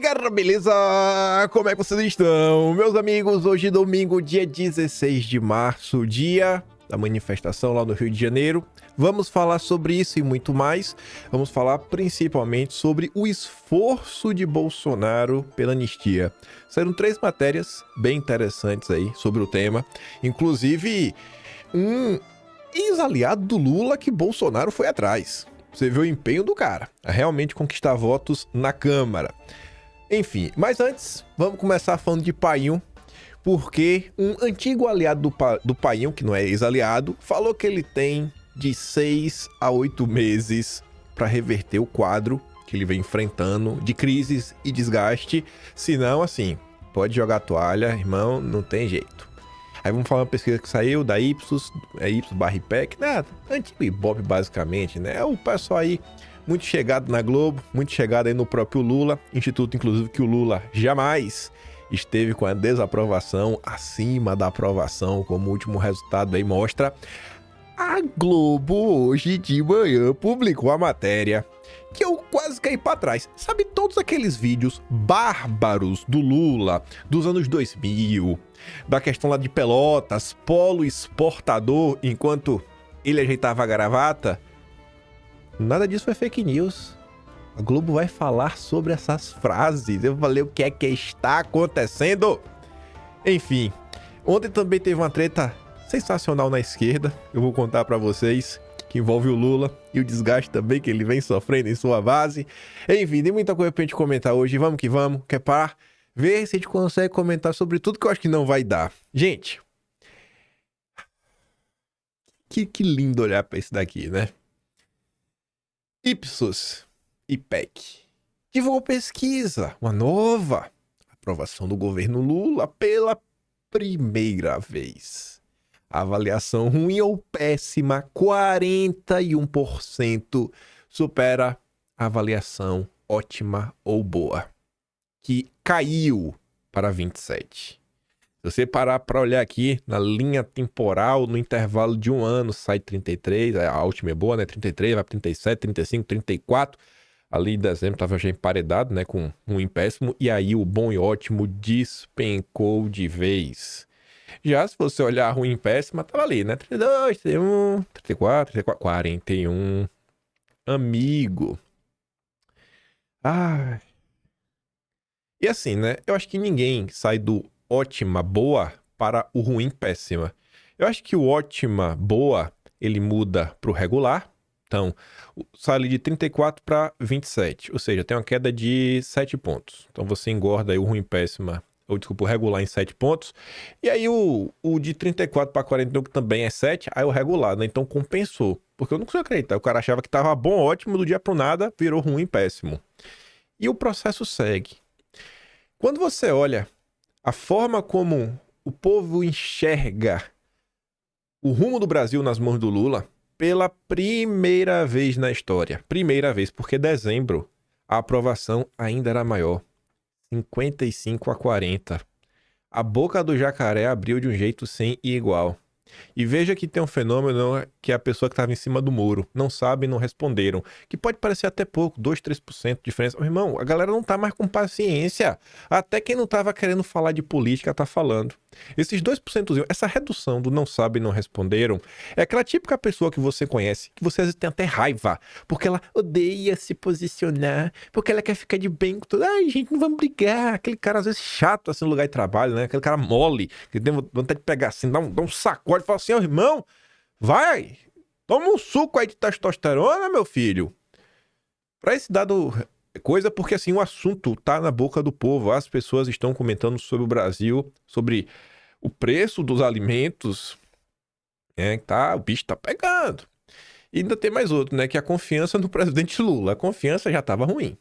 galera, beleza? Como é que vocês estão? Meus amigos, hoje domingo, dia 16 de março, dia da manifestação lá no Rio de Janeiro. Vamos falar sobre isso e muito mais. Vamos falar principalmente sobre o esforço de Bolsonaro pela anistia. Saíram 3 matérias bem interessantes aí sobre o tema. Inclusive, um ex-aliado do Lula que Bolsonaro foi atrás. Você vê o empenho do cara a realmente conquistar votos na Câmara. Enfim, mas antes, vamos começar falando de Painho, porque um antigo aliado do Painho, que não é ex-aliado, falou que ele tem de 6 a 8 meses para reverter o quadro que ele vem enfrentando de crises e desgaste. Senão, assim, pode jogar a toalha, irmão, não tem jeito. Aí vamos falar uma pesquisa que saiu da Ipsos, Ipsos/IPEC, né? Antigo Ibope, basicamente, né? É o pessoal aí muito chegado na Globo, muito chegado aí no próprio Lula, instituto, inclusive, que o Lula jamais esteve com a desaprovação acima da aprovação, como o último resultado aí mostra. A Globo, hoje de manhã, publicou a matéria que eu quase caí pra trás. Sabe todos aqueles vídeos bárbaros do Lula dos anos 2000, da questão lá de Pelotas, polo exportador, enquanto ele ajeitava a gravata? Nada disso foi fake news. A Globo vai falar sobre essas frases. Eu falei, o que é que está acontecendo? Enfim, ontem também teve uma treta sensacional na esquerda. Eu vou contar pra vocês, que envolve o Lula e o desgaste também que ele vem sofrendo em sua base. Enfim, tem muita coisa pra gente comentar hoje. Vamos que vamos, que é pra ver se a gente consegue comentar sobre tudo, que eu acho que não vai dar. Gente, que lindo olhar pra isso daqui, né? Ipsos, IPEC, divulgou pesquisa, uma nova aprovação do governo Lula pela primeira vez. A avaliação ruim ou péssima, 41% supera a avaliação ótima ou boa, que caiu para 27%. Se você parar para olhar aqui na linha temporal, no intervalo de um ano, sai 33, a ótima é boa, né? 33, vai para 37, 35, 34. Ali em dezembro estava já emparedado, né? Com um péssimo. E aí o bom e ótimo despencou de vez. Já se você olhar ruim e péssima, tava ali, né? 32, 31, 34, 41. Amigo. Ah. E assim, né? Eu acho que ninguém sai do ótima, boa para o ruim, péssima. Eu acho que o ótima, boa, ele muda para o regular. Então, sai ali de 34 para 27. Ou seja, tem uma queda de 7 pontos. Então, você engorda aí o ruim, péssima, ou desculpa, o regular em 7 pontos. E aí, o de 34 para 41, que também é 7, aí o regular, né? Então, compensou. Porque eu não consigo acreditar. O cara achava que estava bom, ótimo, do dia pro nada, virou ruim, péssimo. E o processo segue. Quando você olha a forma como o povo enxerga o rumo do Brasil nas mãos do Lula, pela primeira vez na história. Primeira vez, porque em dezembro a aprovação ainda era maior. 55-40. A boca do jacaré abriu de um jeito sem igual. E veja que tem um fenômeno que é a pessoa que estava em cima do muro. Não sabe, não responderam. Que pode parecer até pouco, 2, 3% de diferença. Meu irmão, a galera não tá mais com paciência. Até quem não tava querendo falar de política tá falando. Esses 2%, essa redução do não sabe e não responderam, é aquela típica pessoa que você conhece, que você às vezes tem até raiva, porque ela odeia se posicionar, porque ela quer ficar de bem com tudo. Ai, gente, não vamos brigar. Aquele cara às vezes chato assim no lugar de trabalho, né? Aquele cara mole, que tem vontade de pegar assim, dar um sacode e falar assim, ó, irmão, vai, toma um suco aí de testosterona, meu filho. Pra esse dado coisa, porque assim, o assunto tá na boca do povo. As pessoas estão comentando sobre o Brasil, sobre o preço dos alimentos, tá, o bicho tá pegando. E ainda tem mais outro, né, que é a confiança no presidente Lula. A confiança já tava ruim.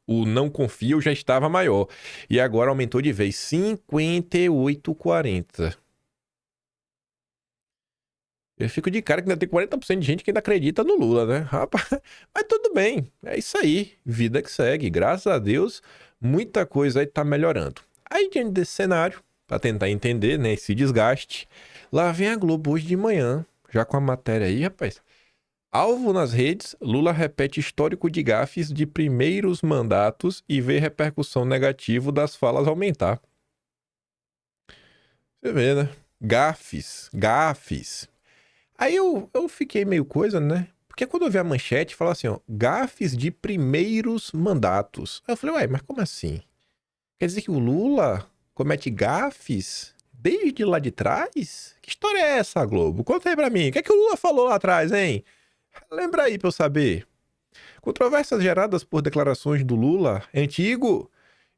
O não confio já estava maior. E agora aumentou de vez, 58-40. Eu fico de cara que ainda tem 40% de gente que ainda acredita no Lula, né? Rapaz, mas tudo bem, é isso aí, vida que segue. Graças a Deus, muita coisa aí tá melhorando. Aí, diante desse cenário, pra tentar entender, né, esse desgaste, lá vem a Globo hoje de manhã, já com a matéria aí, rapaz. Alvo nas redes, Lula repete histórico de gafes de primeiros mandatos e vê repercussão negativa das falas aumentar. Você vê, né? Gafes. Aí eu fiquei meio coisa, né? Porque quando eu vi a manchete, fala assim, ó, gafes de primeiros mandatos. Aí eu falei, ué, mas como assim? Quer dizer que o Lula comete gafes desde lá de trás? Que história é essa, Globo? Conta aí pra mim. O que é que o Lula falou lá atrás, hein? Lembra aí pra eu saber. Controvérsias geradas por declarações do Lula é antigo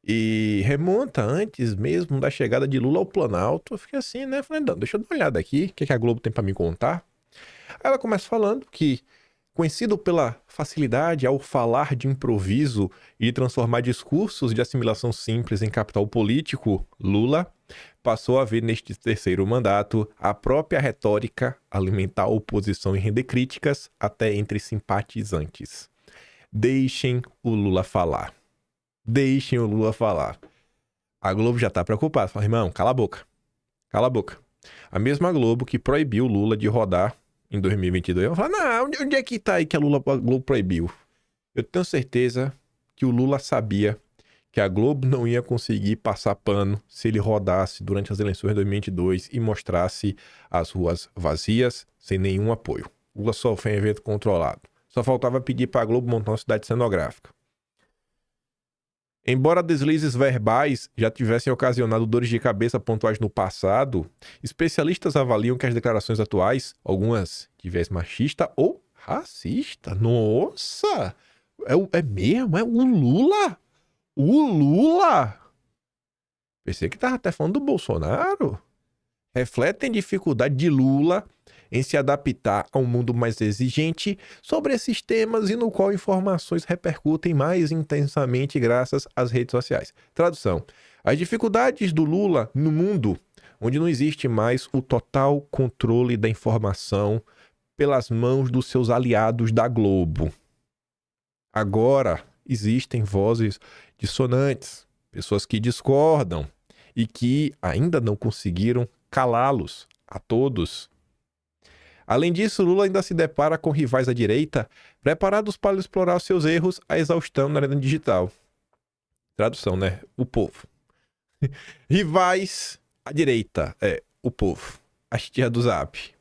e remonta antes mesmo da chegada de Lula ao Planalto. Eu fiquei assim, né? Falei, não, deixa eu dar uma olhada aqui. O que é que a Globo tem pra me contar? Aí ela começa falando que, conhecido pela facilidade ao falar de improviso e de transformar discursos de assimilação simples em capital político, Lula passou a ver neste terceiro mandato a própria retórica alimentar a oposição e render críticas até entre simpatizantes. Deixem o Lula falar. Deixem o Lula falar. A Globo já tá preocupada. Fala, irmão, cala a boca. Cala a boca. A mesma Globo que proibiu o Lula de rodar em 2022. Eu vou falar, não, onde é que tá aí que a Globo proibiu? Eu tenho certeza que o Lula sabia que a Globo não ia conseguir passar pano se ele rodasse durante as eleições de 2022 e mostrasse as ruas vazias, sem nenhum apoio. O Lula só foi em evento controlado. Só faltava pedir para a Globo montar uma cidade cenográfica. Embora deslizes verbais já tivessem ocasionado dores de cabeça pontuais no passado, especialistas avaliam que as declarações atuais, algumas de viés machista ou racista. Nossa! É mesmo? É o Lula? O Lula? Pensei que tava até falando do Bolsonaro. Refletem dificuldade de Lula em se adaptar a um mundo mais exigente sobre esses temas e no qual informações repercutem mais intensamente graças às redes sociais. Tradução: as dificuldades do Lula no mundo onde não existe mais o total controle da informação pelas mãos dos seus aliados da Globo. Agora existem vozes dissonantes, pessoas que discordam e que ainda não conseguiram calá-los a todos. Além disso, Lula ainda se depara com rivais à direita, preparados para explorar seus erros à exaustão na arena digital. Tradução, né? O povo. Rivais à direita, o povo. A tia do Zap.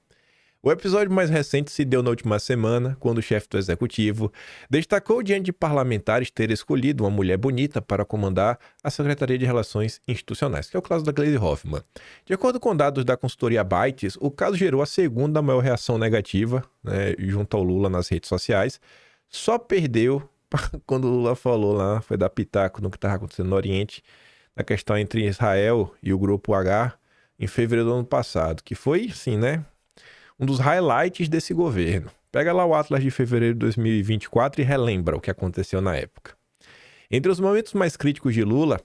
O episódio mais recente se deu na última semana, quando o chefe do executivo destacou diante de parlamentares ter escolhido uma mulher bonita para comandar a Secretaria de Relações Institucionais, que é o caso da Gleisi Hoffmann. De acordo com dados da consultoria Bytes, o caso gerou a segunda maior reação negativa, né, junto ao Lula nas redes sociais. Só perdeu quando o Lula falou lá, foi dar pitaco no que estava acontecendo no Oriente, na questão entre Israel e o Grupo H, em fevereiro do ano passado, que foi, assim, né, um dos highlights desse governo. Pega lá o Atlas de fevereiro de 2024 e relembra o que aconteceu na época. Entre os momentos mais críticos de Lula,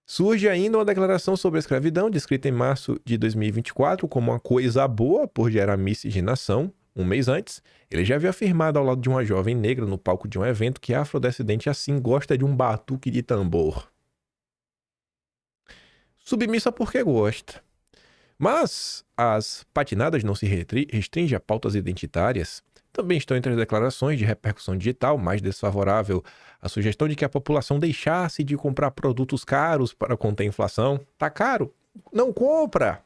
surge ainda uma declaração sobre a escravidão, descrita em março de 2024 como uma coisa boa por gerar miscigenação. Um mês antes, ele já havia afirmado ao lado de uma jovem negra no palco de um evento que a afrodescendente assim gosta de um batuque de tambor. Submissa porque gosta. Mas as patinadas não se restringem a pautas identitárias. Também estão entre as declarações de repercussão digital mais desfavorável a sugestão de que a população deixasse de comprar produtos caros para conter a inflação. Tá caro? Não compra!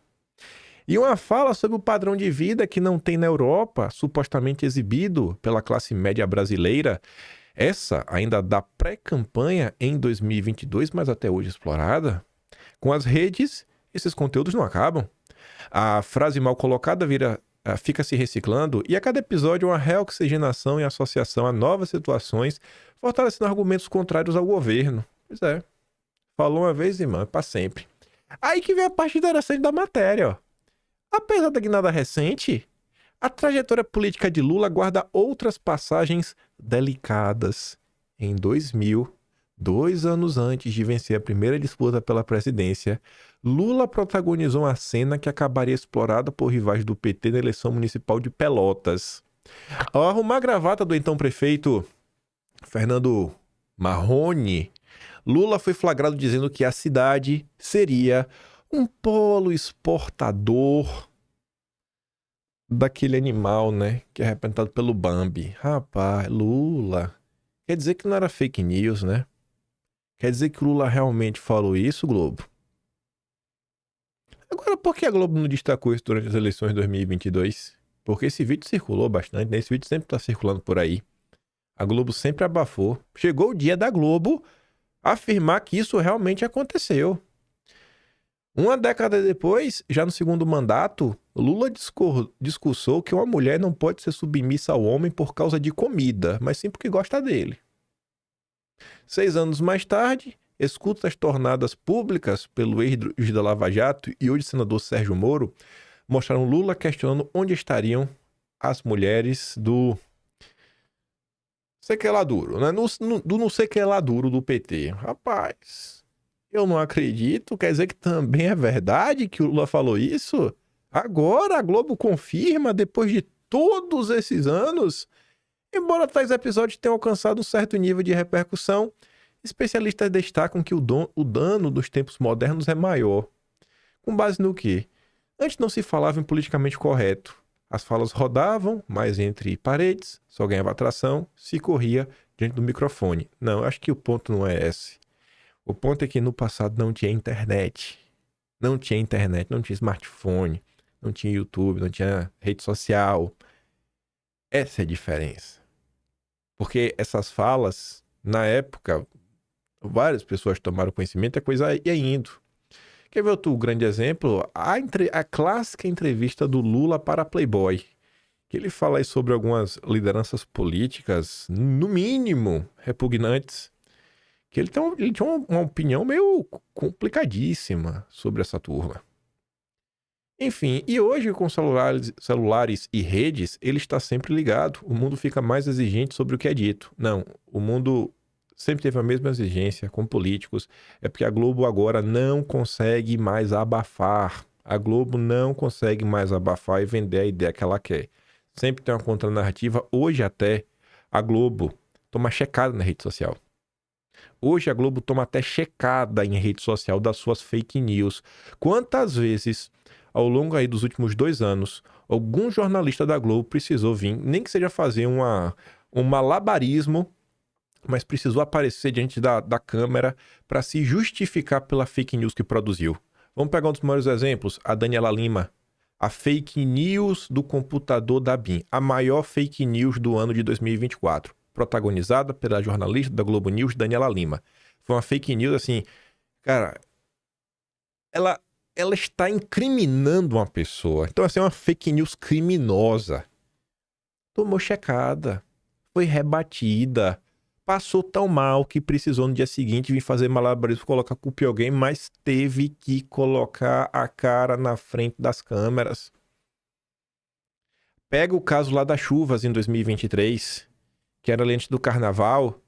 E uma fala sobre o padrão de vida que não tem na Europa, supostamente exibido pela classe média brasileira. Essa ainda da pré-campanha em 2022, mas até hoje explorada. Com as redes, esses conteúdos não acabam. A frase mal colocada fica se reciclando e a cada episódio uma reoxigenação e associação a novas situações, fortalecendo argumentos contrários ao governo. Pois é. Falou uma vez, irmão, é pra sempre. Aí que vem a parte interessante da matéria, ó. Apesar da guinada recente, a trajetória política de Lula guarda outras passagens delicadas. Em 2000, 2 anos antes de vencer a primeira disputa pela presidência, Lula protagonizou uma cena que acabaria explorada por rivais do PT na eleição municipal de Pelotas. Ao arrumar a gravata do então prefeito Fernando Marrone, Lula foi flagrado dizendo que a cidade seria um polo exportador daquele animal, né? Que é representado pelo Bambi. Rapaz, Lula. Quer dizer que não era fake news, né? Quer dizer que o Lula realmente falou isso, Globo? Agora, por que a Globo não destacou isso durante as eleições de 2022? Porque esse vídeo circulou bastante, né? Esse vídeo sempre tá circulando por aí. A Globo sempre abafou. Chegou o dia da Globo afirmar que isso realmente aconteceu. Uma década depois, já no segundo mandato, Lula discursou que uma mulher não pode ser submissa ao homem por causa de comida, mas sim porque gosta dele. 6 anos mais tarde, escutas tornadas públicas pelo ex-juiz da Lava Jato e hoje senador Sérgio Moro mostraram Lula questionando onde estariam as mulheres do sei que lá duro, né? Do não sei que lá duro do PT. Rapaz, eu não acredito. Quer dizer que também é verdade que o Lula falou isso? Agora a Globo confirma, depois de todos esses anos. Embora tais episódios tenham alcançado um certo nível de repercussão, especialistas destacam que o dano dos tempos modernos é maior. Com base no quê? Antes não se falava em politicamente correto. As falas rodavam, mas entre paredes, só ganhava atração se corria diante do microfone. Não, acho que o ponto não é esse. O ponto é que no passado não tinha internet. Não tinha internet, não tinha smartphone, não tinha YouTube, não tinha rede social. Essa é a diferença. Porque essas falas, na época, várias pessoas tomaram conhecimento, a coisa ia indo. Quer ver outro grande exemplo? A clássica entrevista do Lula para a Playboy. Que ele fala aí sobre algumas lideranças políticas, no mínimo, repugnantes. Que ele tinha uma opinião meio complicadíssima sobre essa turma. Enfim, e hoje com celulares e redes, ele está sempre ligado. O mundo fica mais exigente sobre o que é dito. Não, o mundo sempre teve a mesma exigência com políticos. É porque a Globo agora não consegue mais abafar. A Globo não consegue mais abafar e vender a ideia que ela quer. Sempre tem uma contranarrativa. Hoje até a Globo toma checada na rede social. Hoje a Globo toma até checada em rede social das suas fake news. Quantas vezes, ao longo aí dos últimos 2 anos, algum jornalista da Globo precisou vir, nem que seja fazer um malabarismo, mas precisou aparecer diante da câmera para se justificar pela fake news que produziu. Vamos pegar um dos maiores exemplos, a Daniela Lima. A fake news do computador da BIM, a maior fake news do ano de 2024, protagonizada pela jornalista da Globo News, Daniela Lima. Foi uma fake news assim, cara, ela está incriminando uma pessoa. Então, assim, é uma fake news criminosa. Tomou checada, foi rebatida, passou tão mal que precisou no dia seguinte vir fazer malabarismo, colocar culpa em alguém, mas teve que colocar a cara na frente das câmeras. Pega o caso lá das chuvas em 2023, que era antes do carnaval.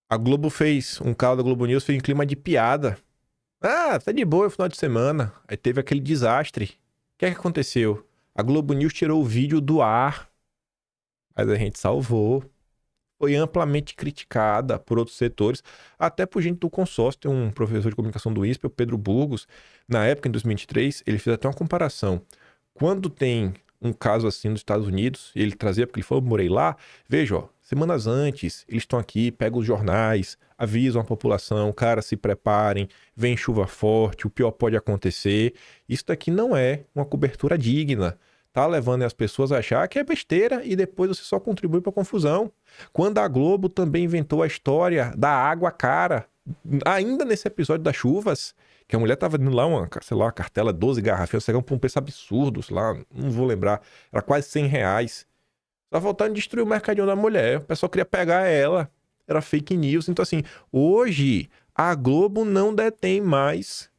A Globo fez, um carro da Globo News fez em clima de piada. Ah, tá de boa, é final de semana. Aí teve aquele desastre. O que é que aconteceu? A Globo News tirou o vídeo do ar. Mas a gente salvou. Foi amplamente criticada por outros setores, até por gente do consórcio. Tem um professor de comunicação do ISP, o Pedro Burgos. Na época, em 2023, ele fez até uma comparação. Quando tem um caso assim nos Estados Unidos, ele trazia, porque ele falou, morei lá, veja, ó, semanas antes, eles estão aqui, pegam os jornais, avisam a população, cara, se preparem, vem chuva forte, o pior pode acontecer. Isso daqui não é uma cobertura digna. Tá levando as pessoas a achar que é besteira e depois você só contribui para a confusão. Quando a Globo também inventou a história da água cara, ainda nesse episódio das chuvas, que a mulher tava indo lá, uma cartela, 12 garrafas, chegando por um preço absurdo, sei lá, não vou lembrar, era quase R$ 100. Tá faltando destruir o mercadinho da mulher, o pessoal queria pegar ela, era fake news. Então assim, hoje a Globo não detém mais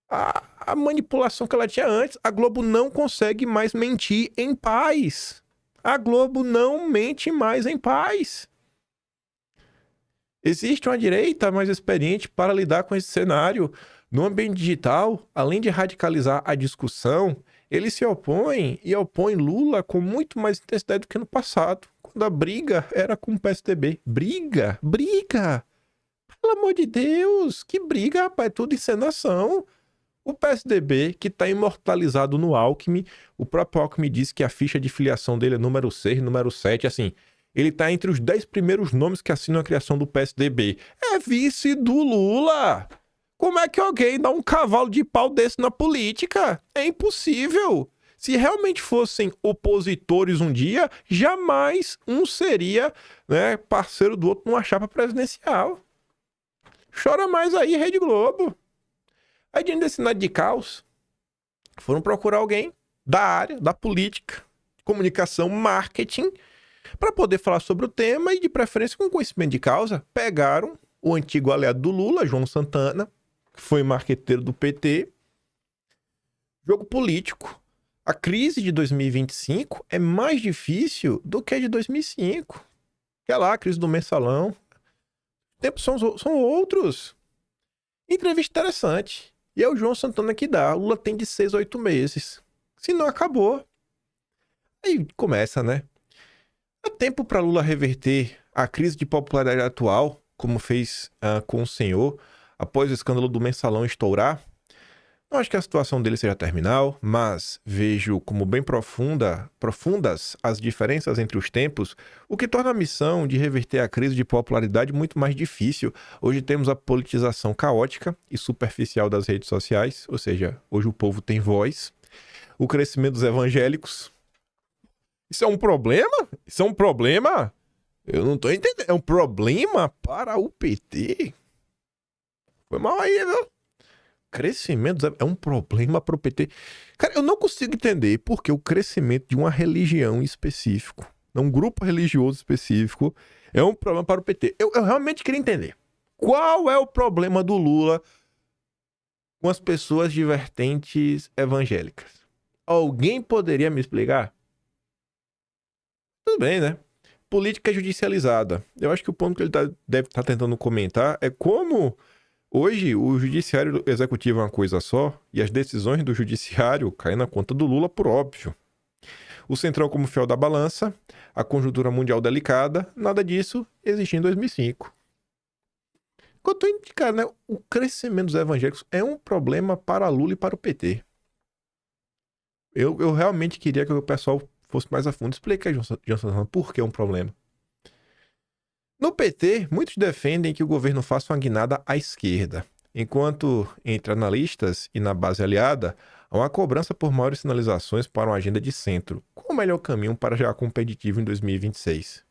a manipulação que ela tinha antes. A Globo não consegue mais mentir em paz. A Globo não mente mais em paz. Existe uma direita mais experiente para lidar com esse cenário. No ambiente digital, além de radicalizar a discussão, ele se opõe e opõe Lula com muito mais intensidade do que no passado, quando a briga era com o PSDB. Briga! Pelo amor de Deus! Que briga, rapaz! É tudo encenação. O PSDB, que está imortalizado no Alckmin, o próprio Alckmin disse que a ficha de filiação dele é número 6, número 7, assim, ele está entre os 10 primeiros nomes que assinam a criação do PSDB. É vice do Lula! Como é que alguém dá um cavalo de pau desse na política? É impossível! Se realmente fossem opositores um dia, jamais um seria, né, parceiro do outro numa chapa presidencial. Chora mais aí, Rede Globo. Aí, diante desse cenário de caos, foram procurar alguém da área, da política, comunicação, marketing, para poder falar sobre o tema e, de preferência, com conhecimento de causa. Pegaram o antigo aliado do Lula, João Santana, que foi marqueteiro do PT. Jogo político. A crise de 2025 é mais difícil do que a de 2005. Que é lá, a crise do mensalão. Tempos são outros. Entrevista interessante. E é o João Santana que dá. O Lula tem de 6 a 8 meses. Se não, acabou. Aí começa, né? Há tempo para Lula reverter a crise de popularidade atual, como fez com o senhor, após o escândalo do mensalão estourar? Não acho que a situação dele seja terminal, mas vejo como bem profundas as diferenças entre os tempos, o que torna a missão de reverter a crise de popularidade muito mais difícil. Hoje temos a politização caótica e superficial das redes sociais, ou seja, hoje o povo tem voz, o crescimento dos evangélicos. Isso é um problema? Isso é um problema? Eu não tô entendendo. É um problema para o PT? Foi mal aí, viu? Crescimento é um problema para o PT. Cara, eu não consigo entender porque o crescimento de uma religião específica, um grupo religioso específico, é um problema para o PT. Eu realmente queria entender. Qual é o problema do Lula com as pessoas de vertentes evangélicas? Alguém poderia me explicar? Tudo bem, né? Política judicializada. Eu acho que o ponto que ele deve estar tentando comentar é como hoje o judiciário executivo é uma coisa só e as decisões do judiciário caem na conta do Lula, por óbvio. O centrão como fiel da balança, a conjuntura mundial delicada, nada disso existia em 2005. Quanto a indicar, né, o crescimento dos evangélicos é um problema para Lula e para o PT. Eu realmente queria que o pessoal fosse mais a fundo. Explica aí, Johnson, por que é um problema. No PT, muitos defendem que o governo faça uma guinada à esquerda, enquanto entre analistas e na base aliada, há uma cobrança por maiores sinalizações para uma agenda de centro. Qual o melhor caminho para já competitivo em 2026?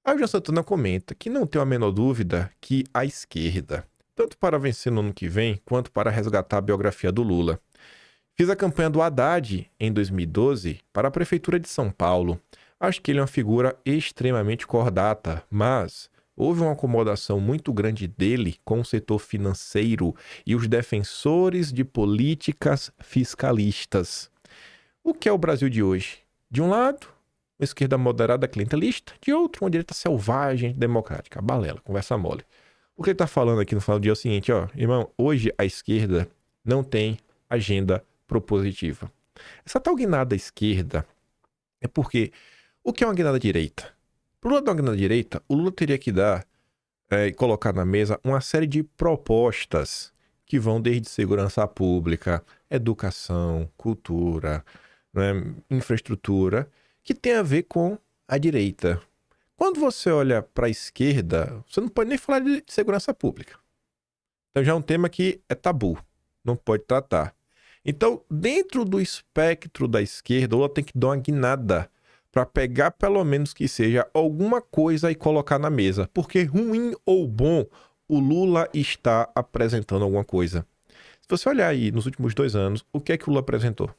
Aí o João Santana comenta que não tem a menor dúvida que a esquerda, tanto para vencer no ano que vem, quanto para resgatar a biografia do Lula. Fiz a campanha do Haddad em 2012 para a Prefeitura de São Paulo. Acho que ele é uma figura extremamente cordata, mas houve uma acomodação muito grande dele com o setor financeiro e os defensores de políticas fiscalistas. O que é o Brasil de hoje? De um lado, uma esquerda moderada clientelista, de outro, uma direita selvagem democrática. Balela, conversa mole. O que ele está falando aqui no final do dia é o seguinte, ó, irmão, hoje a esquerda não tem agenda propositiva. Essa tal guinada esquerda é porque o que é uma guinada direita? Para o Lula dar uma guinada direita, o Lula teria que dar e colocar na mesa uma série de propostas que vão desde segurança pública, educação, cultura, né, infraestrutura, que tem a ver com a direita. Quando você olha para a esquerda, você não pode nem falar de segurança pública. Então já é um tema que é tabu, não pode tratar. Então, dentro do espectro da esquerda, o Lula tem que dar uma guinada para pegar pelo menos que seja alguma coisa e colocar na mesa. Porque ruim ou bom, o Lula está apresentando alguma coisa. Se você olhar aí nos últimos 2 anos, o que é que o Lula apresentou?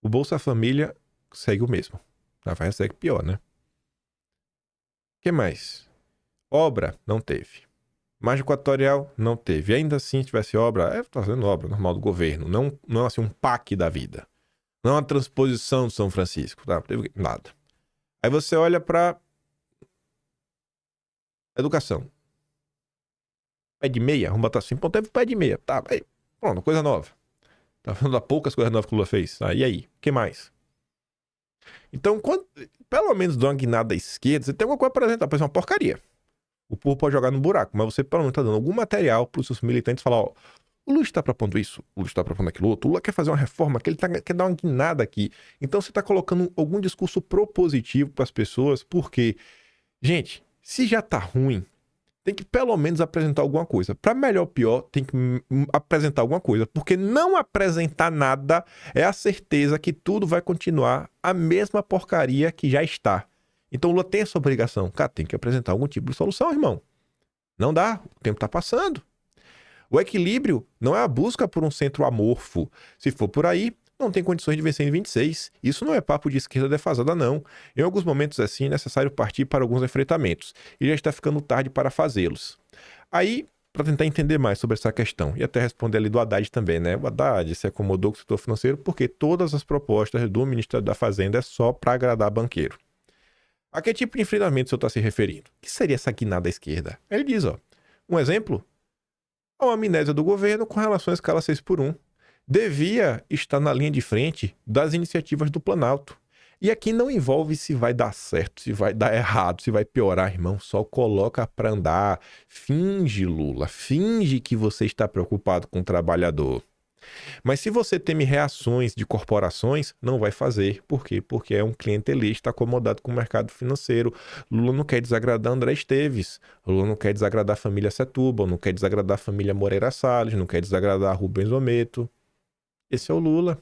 O Bolsa Família segue o mesmo. Na verdade, segue pior, né? O que mais? Obra, não teve. Margem equatorial, não teve. E ainda assim, se tivesse obra, está fazendo obra normal do governo. Não assim, um PAC da vida. Não uma transposição de São Francisco. Tá? Não teve nada. Aí você olha para educação. Pé de meia, vamos botar assim. Pô, teve pé de meia. Tá, aí, pronto, coisa nova. Tá falando há poucas coisas novas que o Lula fez. Tá? E aí? O que mais? Então, pelo menos dá uma guinada à esquerda, você tem alguma coisa para apresentar. Parece uma porcaria. O povo pode jogar no buraco, mas você pelo menos tá dando algum material para os seus militantes falar, ó, O Lula está propondo isso, o Lula está propondo aquilo outro, o Lula quer fazer uma reforma, que ele quer dar uma guinada aqui. Então você está colocando algum discurso propositivo para as pessoas, porque, gente, se já tá ruim, tem que pelo menos apresentar alguma coisa. Para melhor ou pior, tem que apresentar alguma coisa, porque não apresentar nada é a certeza que tudo vai continuar a mesma porcaria que já está. Então o Lula tem essa obrigação. Cara, tem que apresentar algum tipo de solução, irmão. Não dá, o tempo tá passando. O equilíbrio não é a busca por um centro amorfo. Se for por aí, não tem condições de vencer em 26. Isso não é papo de esquerda defasada, não. Em alguns momentos assim, é necessário partir para alguns enfrentamentos. E já está ficando tarde para fazê-los. Aí, para tentar entender mais sobre essa questão, e até responder ali do Haddad também, né? O Haddad se acomodou com o setor financeiro porque todas as propostas do Ministério da Fazenda é só para agradar banqueiro. A que tipo de enfrentamento o senhor está se referindo? O que seria essa guinada à esquerda? Ele diz, ó, um exemplo? A amnésia do governo com relação à escala 6x1. Devia estar na linha de frente das iniciativas do Planalto. E aqui não envolve se vai dar certo, se vai dar errado, se vai piorar, irmão. Só coloca para andar. Finge, Lula, finge que você está preocupado com o trabalhador. Mas se você teme reações de corporações, não vai fazer. Por quê? Porque é um clientelista acomodado com o mercado financeiro. Lula não quer desagradar André Esteves. Lula não quer desagradar a família Setúbal, não quer desagradar a família Moreira Salles, não quer desagradar Rubens Ometo. Esse é o Lula.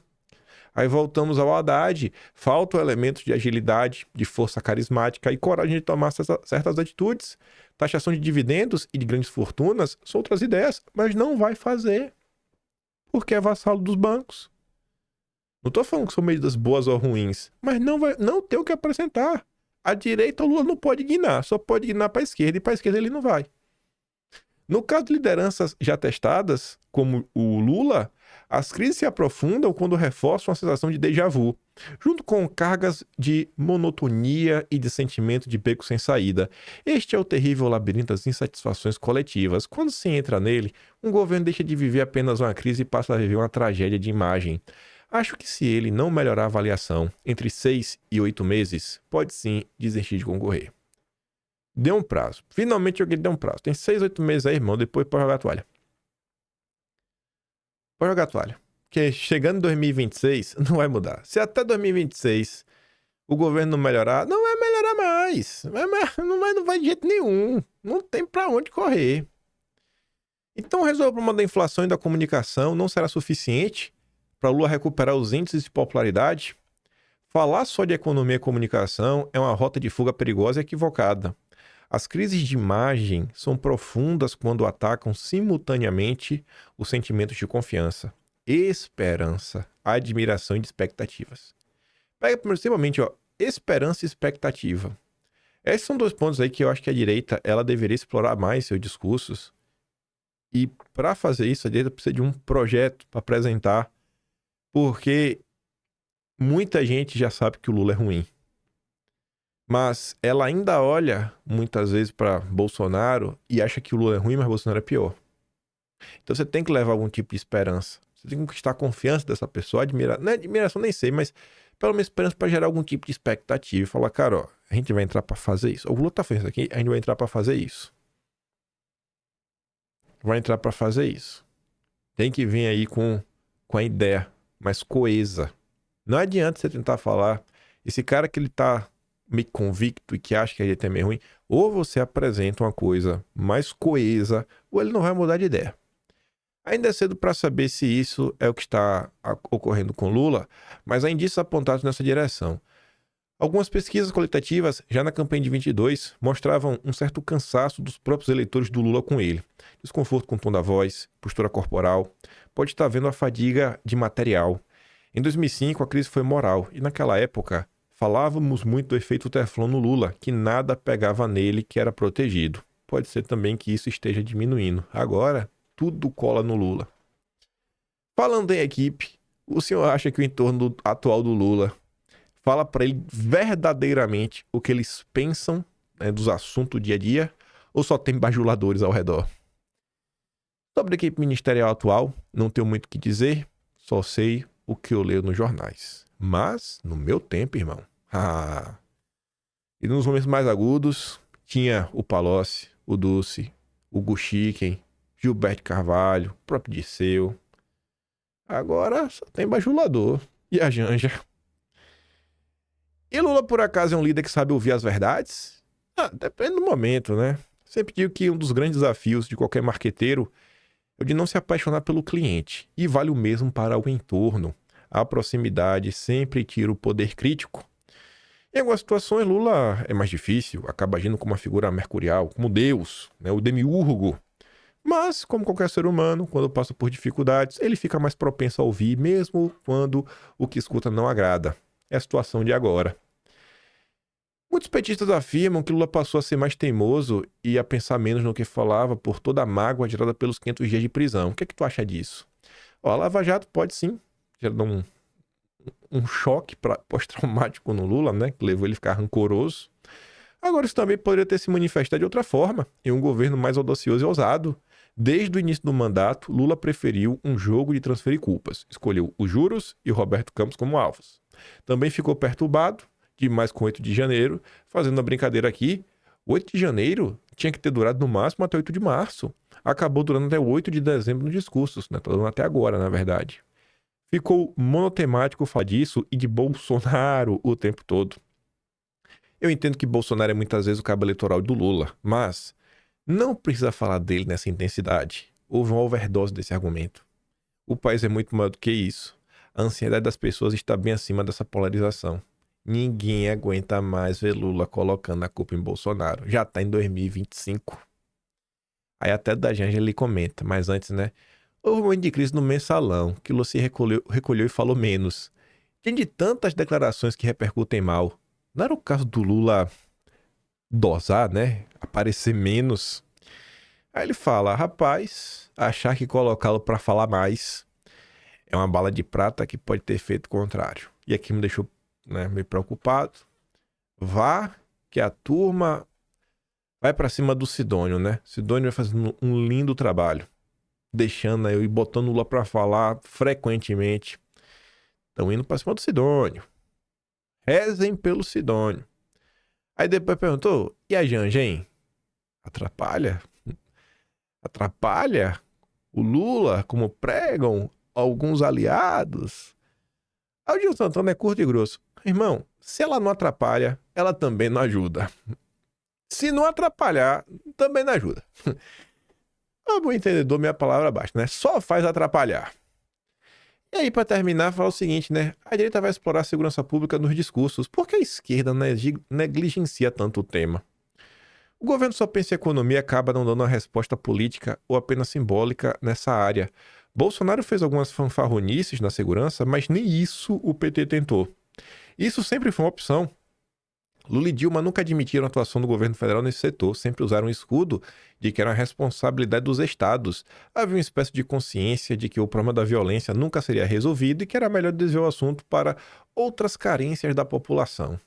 Aí voltamos ao Haddad. Faltam elementos de agilidade, de força carismática e coragem de tomar certas atitudes. Taxação de dividendos e de grandes fortunas são outras ideias, mas não vai fazer. Porque é vassalo dos bancos. Não tô falando que são medidas boas ou ruins, mas não tem o que apresentar. A direita, o Lula não pode guinar, só pode guinar para a esquerda, e para a esquerda ele não vai. No caso de lideranças já testadas, como o Lula, as crises se aprofundam quando reforçam a sensação de déjà vu, junto com cargas de monotonia e de sentimento de beco sem saída. Este é o terrível labirinto das insatisfações coletivas. Quando se entra nele, um governo deixa de viver apenas uma crise e passa a viver uma tragédia de imagem. Acho que se ele não melhorar a avaliação entre 6 e 8 meses, pode sim desistir de concorrer. Deu um prazo. Finalmente alguém deu um prazo. Tem 6, 8 meses aí, irmão. Depois pode jogar a toalha. Pode jogar a toalha. Porque chegando em 2026, não vai mudar. Se até 2026 o governo não melhorar, não vai melhorar mais. Não vai de jeito nenhum. Não tem pra onde correr. Então, resolver o problema da inflação e da comunicação não será suficiente para Lula recuperar os índices de popularidade? Falar só de economia e comunicação é uma rota de fuga perigosa e equivocada. As crises de imagem são profundas quando atacam simultaneamente os sentimentos de confiança, esperança, admiração e de expectativas. Pega principalmente, ó, esperança e expectativa. Esses são dois pontos aí que eu acho que a direita ela deveria explorar mais em seus discursos. E para fazer isso, a direita precisa de um projeto para apresentar, porque muita gente já sabe que o Lula é ruim. Mas ela ainda olha, muitas vezes, para Bolsonaro e acha que o Lula é ruim, mas Bolsonaro é pior. Então você tem que levar algum tipo de esperança. Você tem que conquistar a confiança dessa pessoa, admirar. Não é admiração, nem sei, mas pelo menos esperança para gerar algum tipo de expectativa. E falar, cara, ó, a gente vai entrar para fazer isso. O Lula tá fazendo isso aqui, a gente vai entrar para fazer isso. Vai entrar para fazer isso. Tem que vir aí com a ideia mais coesa. Não adianta você tentar falar. Esse cara que ele tá meio convicto e que acha que a direita é meio ruim, ou você apresenta uma coisa mais coesa, ou ele não vai mudar de ideia. Ainda é cedo para saber se isso é o que está ocorrendo com Lula, mas há indícios apontados nessa direção. Algumas pesquisas qualitativas, já na campanha de 22, mostravam um certo cansaço dos próprios eleitores do Lula com ele. Desconforto com o tom da voz, postura corporal, pode estar vendo a fadiga de material. Em 2005, a crise foi moral, e naquela época, falávamos muito do efeito Teflon no Lula, que nada pegava nele que era protegido. Pode ser também que isso esteja diminuindo. Agora, tudo cola no Lula. Falando em equipe, o senhor acha que o entorno atual do Lula fala para ele verdadeiramente o que eles pensam, né, dos assuntos do dia a dia, ou só tem bajuladores ao redor? Sobre a equipe ministerial atual, não tenho muito o que dizer, só sei o que eu leio nos jornais. Mas, no meu tempo, irmão, e nos momentos mais agudos, tinha o Palocci, o Dulce, o Guxiquem, Gilberto Carvalho, o próprio Dirceu. Agora só tem bajulador. E a Janja. E Lula, por acaso, é um líder que sabe ouvir as verdades? Depende do momento, né? Sempre digo que um dos grandes desafios de qualquer marqueteiro é o de não se apaixonar pelo cliente. E vale o mesmo para o entorno. A proximidade sempre tira o poder crítico. Em algumas situações, Lula é mais difícil, acaba agindo como uma figura mercurial, como Deus, né? O demiurgo. Mas, como qualquer ser humano, quando passa por dificuldades, ele fica mais propenso a ouvir, mesmo quando o que escuta não agrada. É a situação de agora. Muitos petistas afirmam que Lula passou a ser mais teimoso e a pensar menos no que falava por toda a mágoa gerada pelos 500 dias de prisão. O que é que tu acha disso? Ó, a Lava Jato pode sim gerar um choque pós-traumático no Lula, né? Que levou ele a ficar rancoroso. Agora, isso também poderia ter se manifestado de outra forma, em um governo mais audacioso e ousado. Desde o início do mandato, Lula preferiu um jogo de transferir culpas. Escolheu os juros e o Roberto Campos como alvos. Também ficou perturbado demais com 8 de janeiro, fazendo uma brincadeira aqui. 8 de janeiro tinha que ter durado no máximo até 8 de março. Acabou durando até 8 de dezembro nos discursos, né? Tá durando até agora, na verdade. Ficou monotemático falar disso e de Bolsonaro o tempo todo. Eu entendo que Bolsonaro é muitas vezes o cabo eleitoral do Lula, mas não precisa falar dele nessa intensidade. Houve uma overdose desse argumento. O país é muito maior do que isso. A ansiedade das pessoas está bem acima dessa polarização. Ninguém aguenta mais ver Lula colocando a culpa em Bolsonaro. Já tá em 2025. Aí até da Janja ele comenta, mas antes, né? Houve um momento de crise no mensalão, que Lula se recolheu e falou menos. Diante de tantas declarações que repercutem mal, não era o caso do Lula dosar, né? Aparecer menos. Aí ele fala, rapaz, achar que colocá-lo pra falar mais é uma bala de prata que pode ter feito o contrário. E aqui me deixou, né, meio preocupado. Vá que a turma vai pra cima do Sidônio, né? Sidônio vai fazendo um lindo trabalho, deixando eu e botando o Lula pra falar frequentemente. Estão indo pra cima do Sidônio. Rezem pelo Sidônio. Aí depois perguntou, e a Janja, hein? Atrapalha? Atrapalha o Lula, como pregam alguns aliados? Aí o Gil Santana é curto e grosso. Irmão, se ela não atrapalha, ela também não ajuda. Se não atrapalhar, também não ajuda. Ah, bom entendedor, minha palavra basta, né? Só faz atrapalhar. E aí, pra terminar, falar o seguinte, né? A direita vai explorar a segurança pública nos discursos. Por que a esquerda negligencia tanto o tema? O governo só pensa em economia e acaba não dando uma resposta política ou apenas simbólica nessa área. Bolsonaro fez algumas fanfarronices na segurança, mas nem isso o PT tentou. Isso sempre foi uma opção. Lula e Dilma nunca admitiram a atuação do governo federal nesse setor, sempre usaram um escudo de que era uma responsabilidade dos estados. Havia uma espécie de consciência de que o problema da violência nunca seria resolvido e que era melhor desviar o assunto para outras carências da população.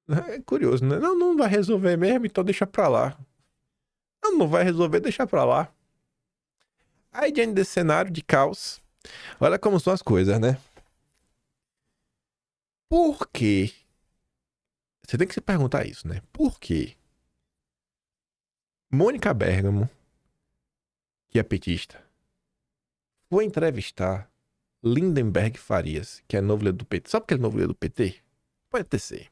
É curioso, né? Não vai resolver mesmo, então deixa pra lá. Não vai resolver, deixa pra lá. Aí, diante desse cenário de caos, olha como são as coisas, né? Por quê? Você tem que se perguntar isso, né? Por quê? Mônica Bergamo, que é petista, foi entrevistar Lindenberg Farias, que é novo líder do PT. Sabe o que é novo líder do PT? Pode ter ser.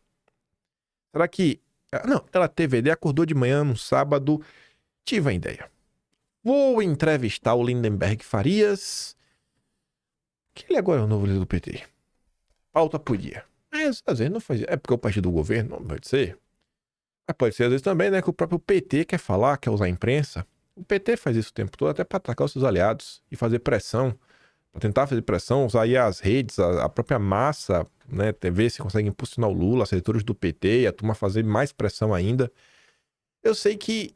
Será que... Não, ela teve a ideia, acordou de manhã no sábado, tive a ideia. Vou entrevistar o Lindenberg Farias, que ele agora é o novo líder do PT. Pauta por dia. Mas às vezes não faz. É porque é o partido do governo, não pode ser. Mas pode ser às vezes também, né? Que o próprio PT quer falar, quer usar a imprensa. O PT faz isso o tempo todo, até para atacar os seus aliados e fazer pressão. Para tentar fazer pressão, usar aí as redes, a própria massa, né? Ver se consegue impulsionar o Lula, os eleitores do PT e a turma fazer mais pressão ainda. Eu sei que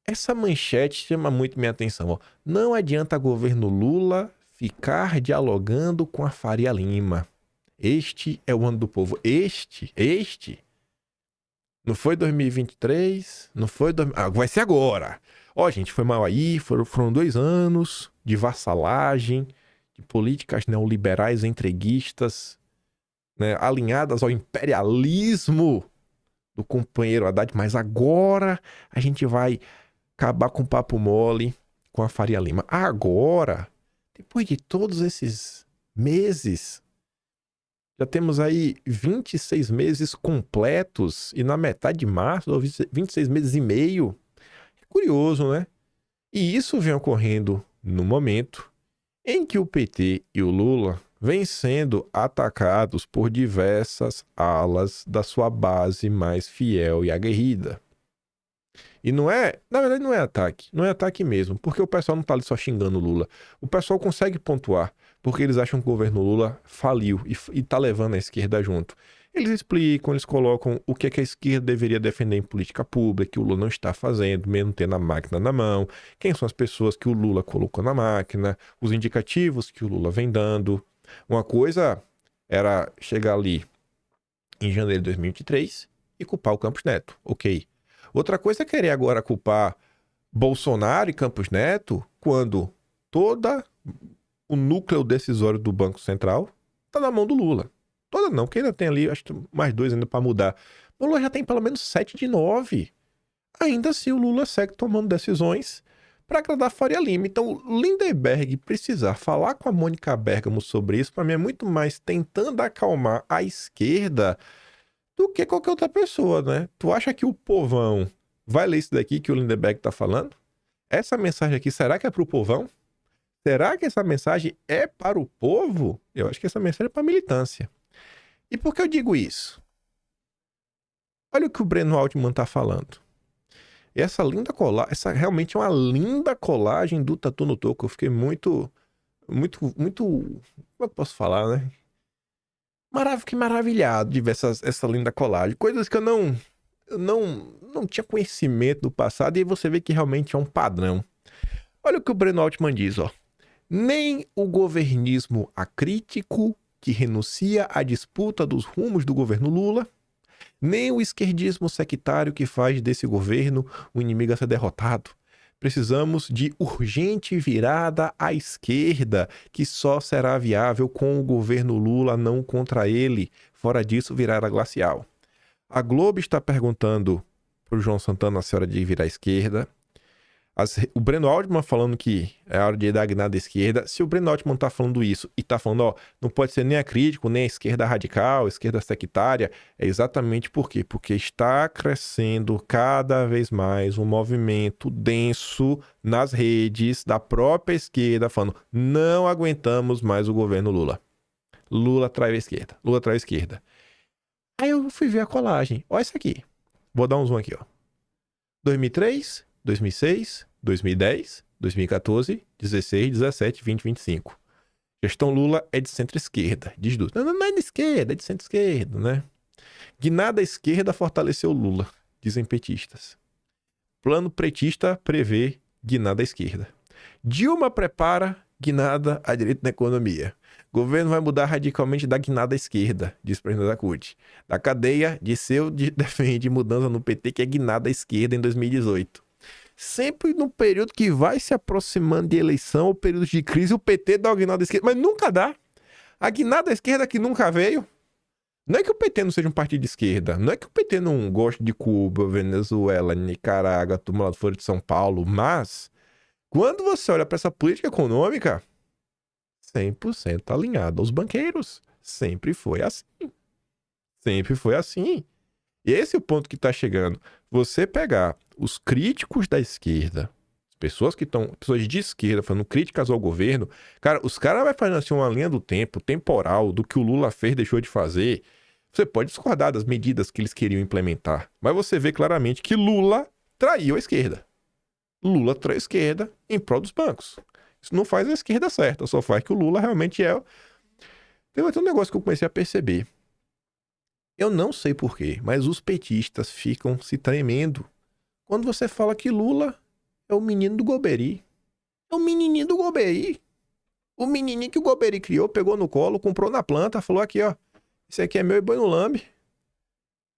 essa manchete chama muito minha atenção. Ó. Não adianta governo Lula ficar dialogando com a Faria Lima. Este é o ano do povo. Este. Não foi 2023, não foi... vai ser agora. Ó, gente, foi mal aí, foram 2 anos de vassalagem, de políticas neoliberais entreguistas, né, alinhadas ao imperialismo do companheiro Haddad, mas agora a gente vai acabar com o papo mole com a Faria Lima. Agora, depois de todos esses meses, já temos aí 26 meses completos e na metade de março, 26 meses e meio. É curioso, né? E isso vem ocorrendo no momento em que o PT e o Lula vêm sendo atacados por diversas alas da sua base mais fiel e aguerrida. E não é, na verdade não é ataque mesmo, porque o pessoal não tá ali só xingando o Lula. O pessoal consegue pontuar, porque eles acham que o governo Lula faliu e tá levando a esquerda junto. Eles explicam, eles colocam o que é que a esquerda deveria defender em política pública, que o Lula não está fazendo, mesmo tendo a máquina na mão, quem são as pessoas que o Lula colocou na máquina, os indicativos que o Lula vem dando. Uma coisa era chegar ali em janeiro de 2023 e culpar o Campos Neto, ok. Outra coisa é querer agora culpar Bolsonaro e Campos Neto quando todo o núcleo decisório do Banco Central está na mão do Lula. Toda não, porque ainda tem ali, acho que mais 2 ainda para mudar. O Lula já tem pelo menos 7 de 9. Ainda assim, o Lula segue tomando decisões para agradar Faria Lima. Então, o Lindenberg precisar falar com a Mônica Bergamo sobre isso, para mim é muito mais tentando acalmar a esquerda do que qualquer outra pessoa, né? Tu acha que o povão vai ler isso daqui que o Lindenberg tá falando? Essa mensagem aqui, será que é pro povão? Será que essa mensagem é para o povo? Eu acho que essa mensagem é para a militância. E por que eu digo isso? Olha o que o Breno Altman tá falando. Essa linda colagem, essa realmente é uma linda colagem do Tatu no Toco. Eu fiquei muito, como eu posso falar, né? Fiquei maravilhado de ver essa linda colagem. Coisas que eu não tinha conhecimento do passado, e aí você vê que realmente é um padrão. Olha o que o Breno Altman diz, ó. Nem o governismo acrítico, que renuncia à disputa dos rumos do governo Lula, nem o esquerdismo sectário que faz desse governo um inimigo a ser derrotado. Precisamos de urgente virada à esquerda, que só será viável com o governo Lula, não contra ele. Fora disso, virada glacial. A Globo está perguntando para o João Santana se é hora de virar à esquerda. O Breno Altman falando que é hora de dar a guinada à esquerda. Se o Breno Altman tá falando isso e tá falando, ó, não pode ser nem a crítico, nem a esquerda radical, a esquerda sectária, é exatamente por quê? Porque está crescendo cada vez mais um movimento denso nas redes da própria esquerda, falando, não aguentamos mais o governo Lula. Lula traiu a esquerda. Lula traiu a esquerda. Aí eu fui ver a colagem. Olha isso aqui. Vou dar um zoom aqui, ó. 2003, 2006, 2010, 2014, 16, 17, 20, 25. Gestão Lula é de centro-esquerda, diz Dutra. Não é de esquerda, é de centro-esquerda, né? Guinada à esquerda fortaleceu Lula, dizem petistas. Plano petista prevê guinada à esquerda. Dilma prepara guinada à direita na economia. Governo vai mudar radicalmente da guinada à esquerda, diz o presidente da CUT. Da cadeia, Disseu defende mudança no PT, que é guinada à esquerda em 2018. Sempre no período que vai se aproximando de eleição ou período de crise, o PT dá uma guinada à esquerda, mas nunca dá. A guinada à esquerda que nunca veio. Não é que o PT não seja um partido de esquerda, não é que o PT não goste de Cuba, Venezuela, Nicarágua, turma lá fora de São Paulo, mas quando você olha para essa política econômica, 100% alinhado aos banqueiros. Sempre foi assim. Sempre foi assim. E esse é o ponto que está chegando. Você pegar os críticos da esquerda, pessoas de esquerda falando críticas ao governo, cara, os caras vão fazer assim uma linha do tempo, temporal, do que o Lula fez, deixou de fazer. Você pode discordar das medidas que eles queriam implementar, mas você vê claramente que Lula traiu a esquerda. Lula traiu a esquerda em prol dos bancos. Isso não faz a esquerda certa, só faz que o Lula realmente é... Tem um negócio que eu comecei a perceber. Eu não sei porquê, mas os petistas ficam se tremendo quando você fala que Lula é o menino do Golbery. É o menininho do Golbery. O menininho que o Golbery criou, pegou no colo, comprou na planta, falou aqui, ó, esse aqui é meu e boi no lambe.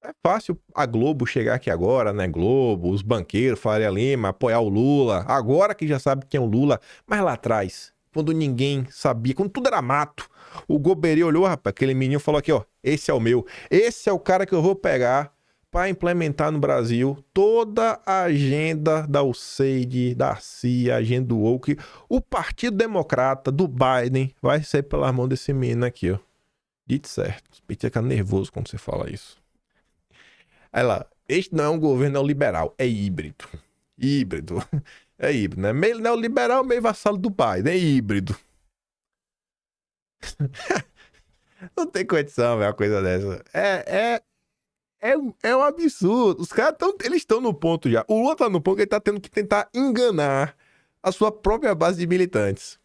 É fácil a Globo chegar aqui agora, né? Globo, os banqueiros, Faria Lima, apoiar o Lula. Agora que já sabe quem é o Lula. Mas lá atrás, quando ninguém sabia, quando tudo era mato, o Golbery olhou, rapaz, aquele menino falou aqui, ó, esse é o meu. Esse é o cara que eu vou pegar para implementar no Brasil toda a agenda da USAID, da CIA, a agenda do woke. O Partido Democrata do Biden vai ser pela mão desse menino aqui, ó. Dito certo. O PT fica nervoso quando você fala isso. Aí lá, este não é um governo neoliberal, é híbrido. Híbrido. É híbrido, né? Meio neoliberal, meio vassalo do Biden, é híbrido. Não tem condição, velho, uma coisa dessa. É um absurdo. Os caras estão no ponto já. O Lula tá no ponto que ele tá tendo que tentar enganar a sua própria base de militantes.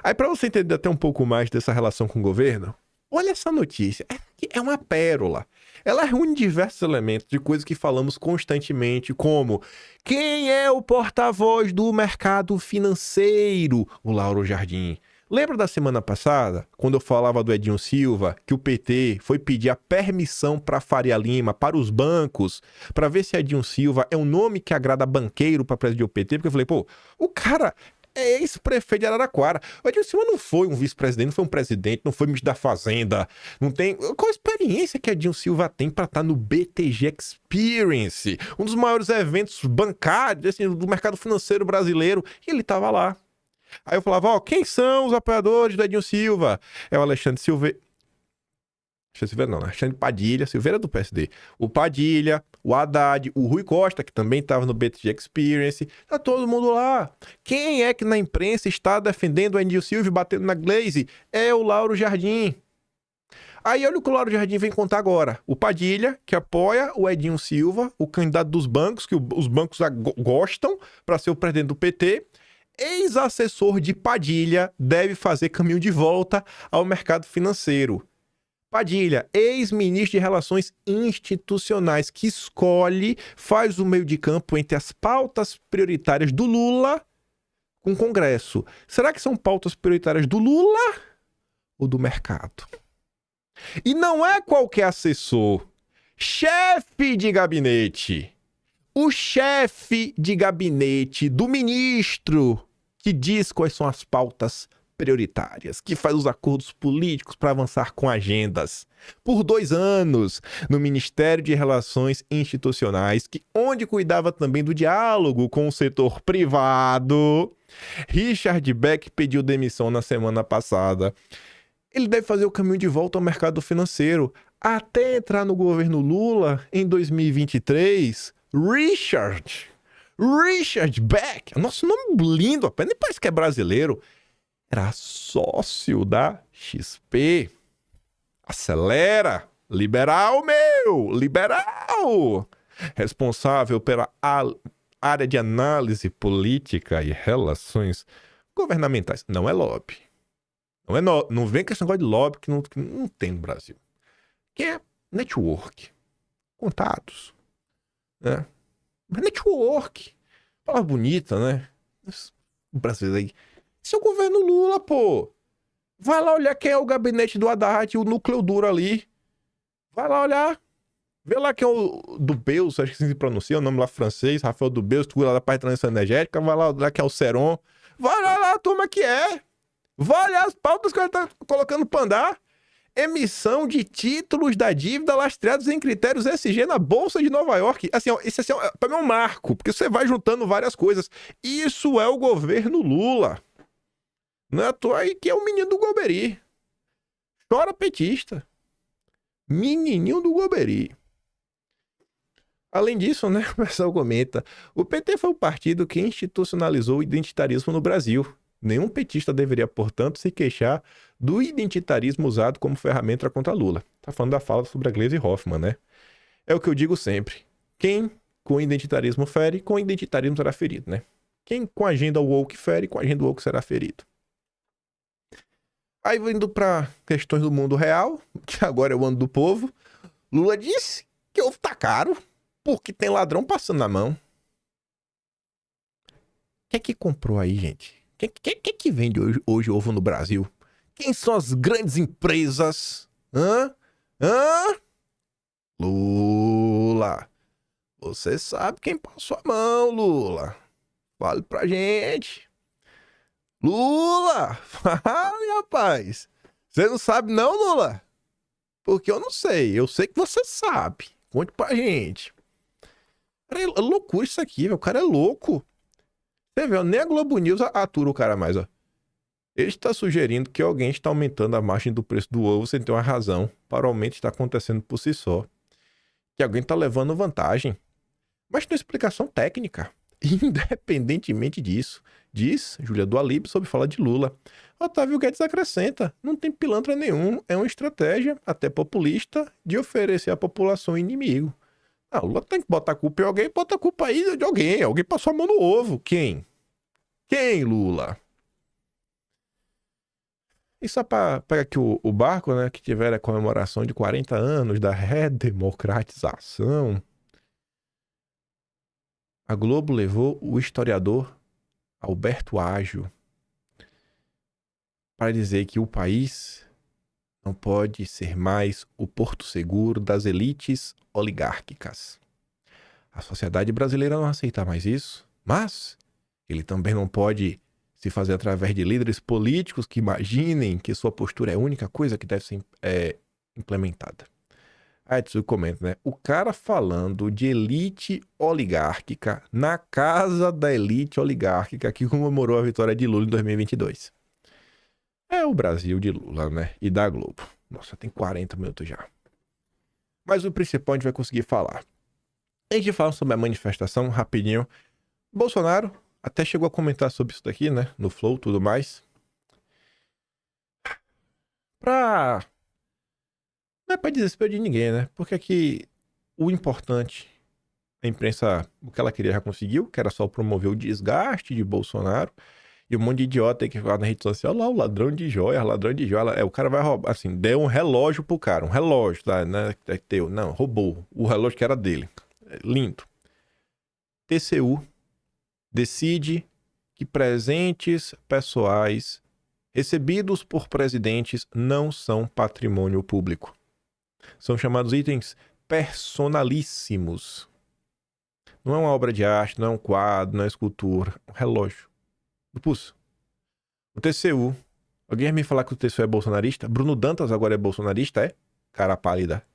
Aí, pra você entender até um pouco mais dessa relação com o governo, olha essa notícia. É uma pérola. Ela reúne diversos elementos de coisas que falamos constantemente, como quem é o porta-voz do mercado financeiro? O Lauro Jardim. Lembra da semana passada, quando eu falava do Edinho Silva, que o PT foi pedir a permissão para Faria Lima, para os bancos, para ver se Edinho Silva é um nome que agrada banqueiro para presidir o PT? Porque eu falei, pô, o cara é ex-prefeito de Araraquara. O Edinho Silva não foi um vice-presidente, não foi um presidente, não foi ministro da Fazenda, não tem... Qual a experiência que Edinho Silva tem para estar no BTG Experience, um dos maiores eventos bancários assim, do mercado financeiro brasileiro, e ele estava lá. Aí eu falava, ó, quem são os apoiadores do Edinho Silva? É o Alexandre Silveira. Silveira não, Alexandre Padilha, Silveira do PSD. O Padilha, o Haddad, o Rui Costa, que também estava no BTG Experience. Tá todo mundo lá. Quem é que na imprensa está defendendo o Edinho Silva e batendo na Glaze? É o Lauro Jardim. Aí olha o que o Lauro Jardim vem contar agora. O Padilha, que apoia o Edinho Silva, o candidato dos bancos, que os bancos gostam para ser o presidente do PT. Ex-assessor de Padilha deve fazer caminho de volta ao mercado financeiro. Padilha, ex-ministro de Relações Institucionais, que escolhe, faz o meio de campo entre as pautas prioritárias do Lula com o Congresso. Será que são pautas prioritárias do Lula ou do mercado? E não é qualquer assessor, chefe de gabinete. O chefe de gabinete do ministro que diz quais são as pautas prioritárias, que faz os acordos políticos para avançar com agendas. Por 2 anos, no Ministério de Relações Institucionais, onde cuidava também do diálogo com o setor privado, Richard Beck pediu demissão na semana passada. Ele deve fazer o caminho de volta ao mercado financeiro até entrar no governo Lula em 2023. Richard Beck, nosso nome lindo, apenas nem parece que é brasileiro, era sócio da XP. Acelera, liberal, liberal, responsável pela área de análise política e relações governamentais. Não é lobby. Não vem com esse negócio de lobby que não tem no Brasil. Que é network, contatos, né? Network. Palavra bonita, né? O brasileiro aí. Esse é o governo Lula, pô. Vai lá olhar quem é o gabinete do Haddad, o núcleo duro ali. Vai lá olhar. Vê lá quem é o Dubeus, acho que assim se pronuncia, o nome lá francês, Rafael Dubeus, tu lá da parte de transição energética. Vai lá olhar quem é o Seron. Vai lá a turma que é. Vai olhar as pautas que ele tá colocando pra andar. Emissão de títulos da dívida lastreados em critérios ESG na Bolsa de Nova York. Assim, ó, esse pra mim é um marco, porque você vai juntando várias coisas. Isso é o governo Lula. Não é à toa aí que é o menino do Golbery. Chora petista. Menininho do Golbery. Além disso, né, o pessoal comenta, o PT foi o partido que institucionalizou o identitarismo no Brasil. Nenhum petista deveria, portanto, se queixar do identitarismo usado como ferramenta contra Lula. Tá falando da fala sobre a Gleisi Hoffmann, né? É o que eu digo sempre. Quem com identitarismo fere, com identitarismo será ferido, né? Quem com agenda woke fere, com agenda woke será ferido. Aí indo para questões do mundo real, que agora é o ano do povo, Lula disse que ovo tá caro porque tem ladrão passando na mão. Quem é que comprou aí, gente? Quem que vende hoje ovo no Brasil? Quem são as grandes empresas? Lula. Você sabe quem passou a mão, Lula. Fale pra gente. Lula! Fale, rapaz. Você não sabe não, Lula? Porque eu não sei. Eu sei que você sabe. Conte pra gente. Cara, é loucura isso aqui, velho. O cara é louco. Você vê, nem a Globo News atura o cara mais, ó. Ele está sugerindo que alguém está aumentando a margem do preço do ovo sem ter uma razão para o aumento estar acontecendo por si só. Que alguém está levando vantagem. Mas tem explicação técnica. Independentemente disso, diz Júlia do Alibe sobre fala de Lula. Otávio Guedes acrescenta, não tem pilantra nenhum, é uma estratégia, até populista, de oferecer à população inimigo. Ah, o Lula tem que botar a culpa em alguém, bota a culpa aí de alguém. Alguém passou a mão no ovo. Quem? Quem, Lula? E só para pegar aqui o barco, né, que tiver a comemoração de 40 anos da redemocratização, a Globo levou o historiador Alberto Ágio para dizer que o país não pode ser mais o porto seguro das elites oligárquicas. A sociedade brasileira não aceita mais isso, mas ele também não pode se fazer através de líderes políticos que imaginem que sua postura é a única coisa que deve ser implementada. Aí tu comenta, né? O cara falando de elite oligárquica na casa da elite oligárquica que comemorou a vitória de Lula em 2022. É o Brasil de Lula, né? E da Globo. Nossa, tem 40 minutos já. Mas o principal a gente vai conseguir falar. A gente fala sobre a manifestação, rapidinho. Bolsonaro até chegou a comentar sobre isso daqui, né? No Flow e tudo mais. Não é pra desespero de ninguém, né? Porque aqui o importante, a imprensa, o que ela queria já conseguiu, que era só promover o desgaste de Bolsonaro. E um monte de idiota que fala na rede social, lá, o ladrão de joia. O cara vai roubar, assim, deu um relógio pro cara, um relógio, tá? Né? É teu. Não, roubou o relógio que era dele. É lindo. TCU decide que presentes pessoais recebidos por presidentes não são patrimônio público. São chamados itens personalíssimos. Não é uma obra de arte, não é um quadro, não é escultura. É um relógio do pulso. O TCU. Alguém vai me falar que o TCU é bolsonarista? Bruno Dantas agora é bolsonarista, é? Cara pálida.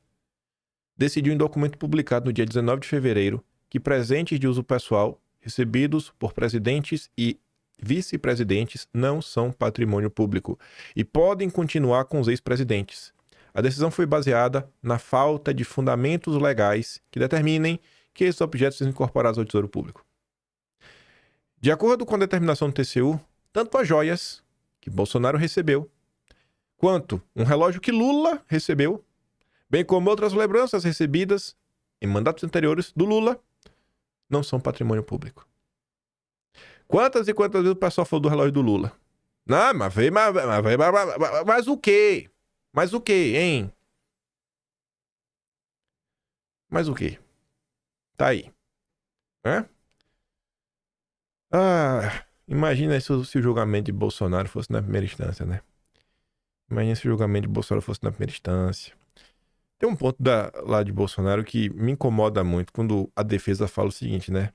Decidiu em documento publicado no dia 19 de fevereiro que presentes de uso pessoal recebidos por presidentes e vice-presidentes não são patrimônio público e podem continuar com os ex-presidentes. A decisão foi baseada na falta de fundamentos legais que determinem que esses objetos sejam incorporados ao Tesouro Público. De acordo com a determinação do TCU, tanto as joias que Bolsonaro recebeu, quanto um relógio que Lula recebeu, bem como outras lembranças recebidas em mandatos anteriores do Lula, não são patrimônio público. Quantas e quantas vezes o pessoal falou do relógio do Lula? Não, mas o quê? Mas o quê, hein? Mas o quê? Tá aí. Né? Imagina se o julgamento de Bolsonaro fosse na primeira instância, né? Imagina se o julgamento de Bolsonaro fosse na primeira instância. Tem um ponto lá de Bolsonaro que me incomoda muito quando a defesa fala o seguinte, né?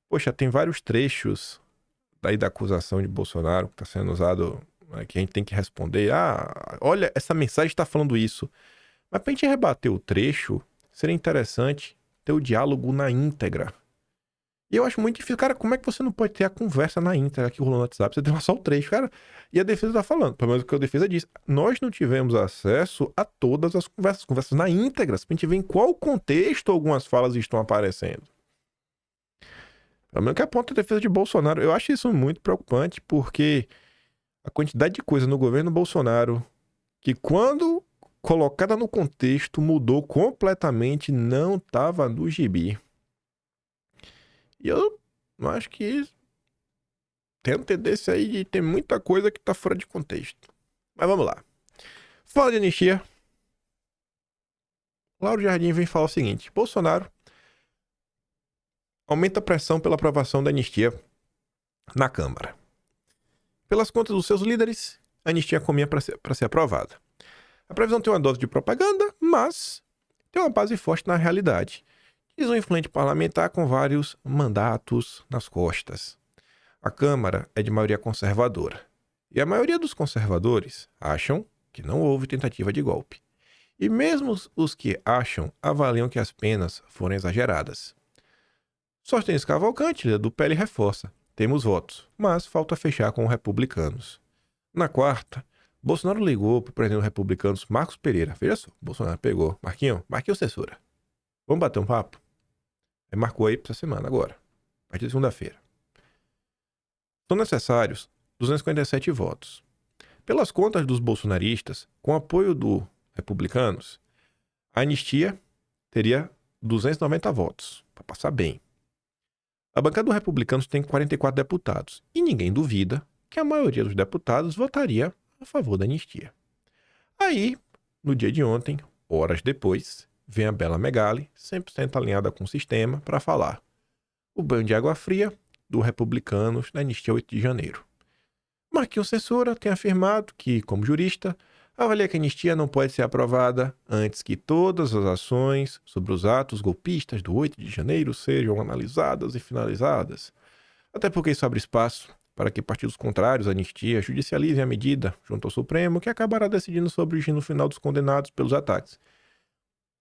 Poxa, tem vários trechos daí da acusação de Bolsonaro que está sendo usado, né, que a gente tem que responder. Olha, essa mensagem está falando isso. Mas pra gente rebater o trecho, seria interessante ter o diálogo na íntegra. E eu acho muito difícil. Cara, como é que você não pode ter a conversa na íntegra que rolou no WhatsApp? Você tem só o trecho, cara. E a defesa tá falando, pelo menos o que a defesa diz. Nós não tivemos acesso a todas as conversas na íntegra. Pra gente ver em qual contexto algumas falas estão aparecendo. Pelo menos que aponta a defesa de Bolsonaro. Eu acho isso muito preocupante, porque a quantidade de coisa no governo Bolsonaro que, quando colocada no contexto, mudou completamente, não estava no gibi. E eu acho que tem uma tendência aí de ter muita coisa que tá fora de contexto. Mas vamos lá. Fala de anistia. Lauro Jardim vem falar o seguinte: Bolsonaro aumenta a pressão pela aprovação da anistia na Câmara. Pelas contas dos seus líderes, a anistia caminha para ser aprovada. A previsão tem uma dose de propaganda, mas tem uma base forte na realidade. Diz um influente parlamentar com vários mandatos nas costas. A Câmara é de maioria conservadora. E a maioria dos conservadores acham que não houve tentativa de golpe. E mesmo os que acham, avaliam que as penas foram exageradas. Sostens Cavalcante, líder do PL, reforça. Temos votos, mas falta fechar com os republicanos. Na quarta, Bolsonaro ligou para o presidente dos republicanos, Marcos Pereira. Veja só, Bolsonaro pegou. Marquinhos censura. Vamos bater um papo? Aí marcou aí para essa semana agora, a partir de segunda-feira. São necessários 257 votos. Pelas contas dos bolsonaristas, com apoio dos republicanos, a anistia teria 290 votos, para passar bem. A bancada dos republicanos tem 44 deputados, e ninguém duvida que a maioria dos deputados votaria a favor da anistia. Aí, no dia de ontem, horas depois, vem a Bela Megali, 100% alinhada com o sistema, para falar o banho de água fria dos republicanos na anistia 8 de janeiro. Marquinhos Censura tem afirmado que, como jurista, avalia que a anistia não pode ser aprovada antes que todas as ações sobre os atos golpistas do 8 de janeiro sejam analisadas e finalizadas. Até porque isso abre espaço para que partidos contrários à anistia judicializem a medida junto ao Supremo, que acabará decidindo sobre o destino final dos condenados pelos ataques.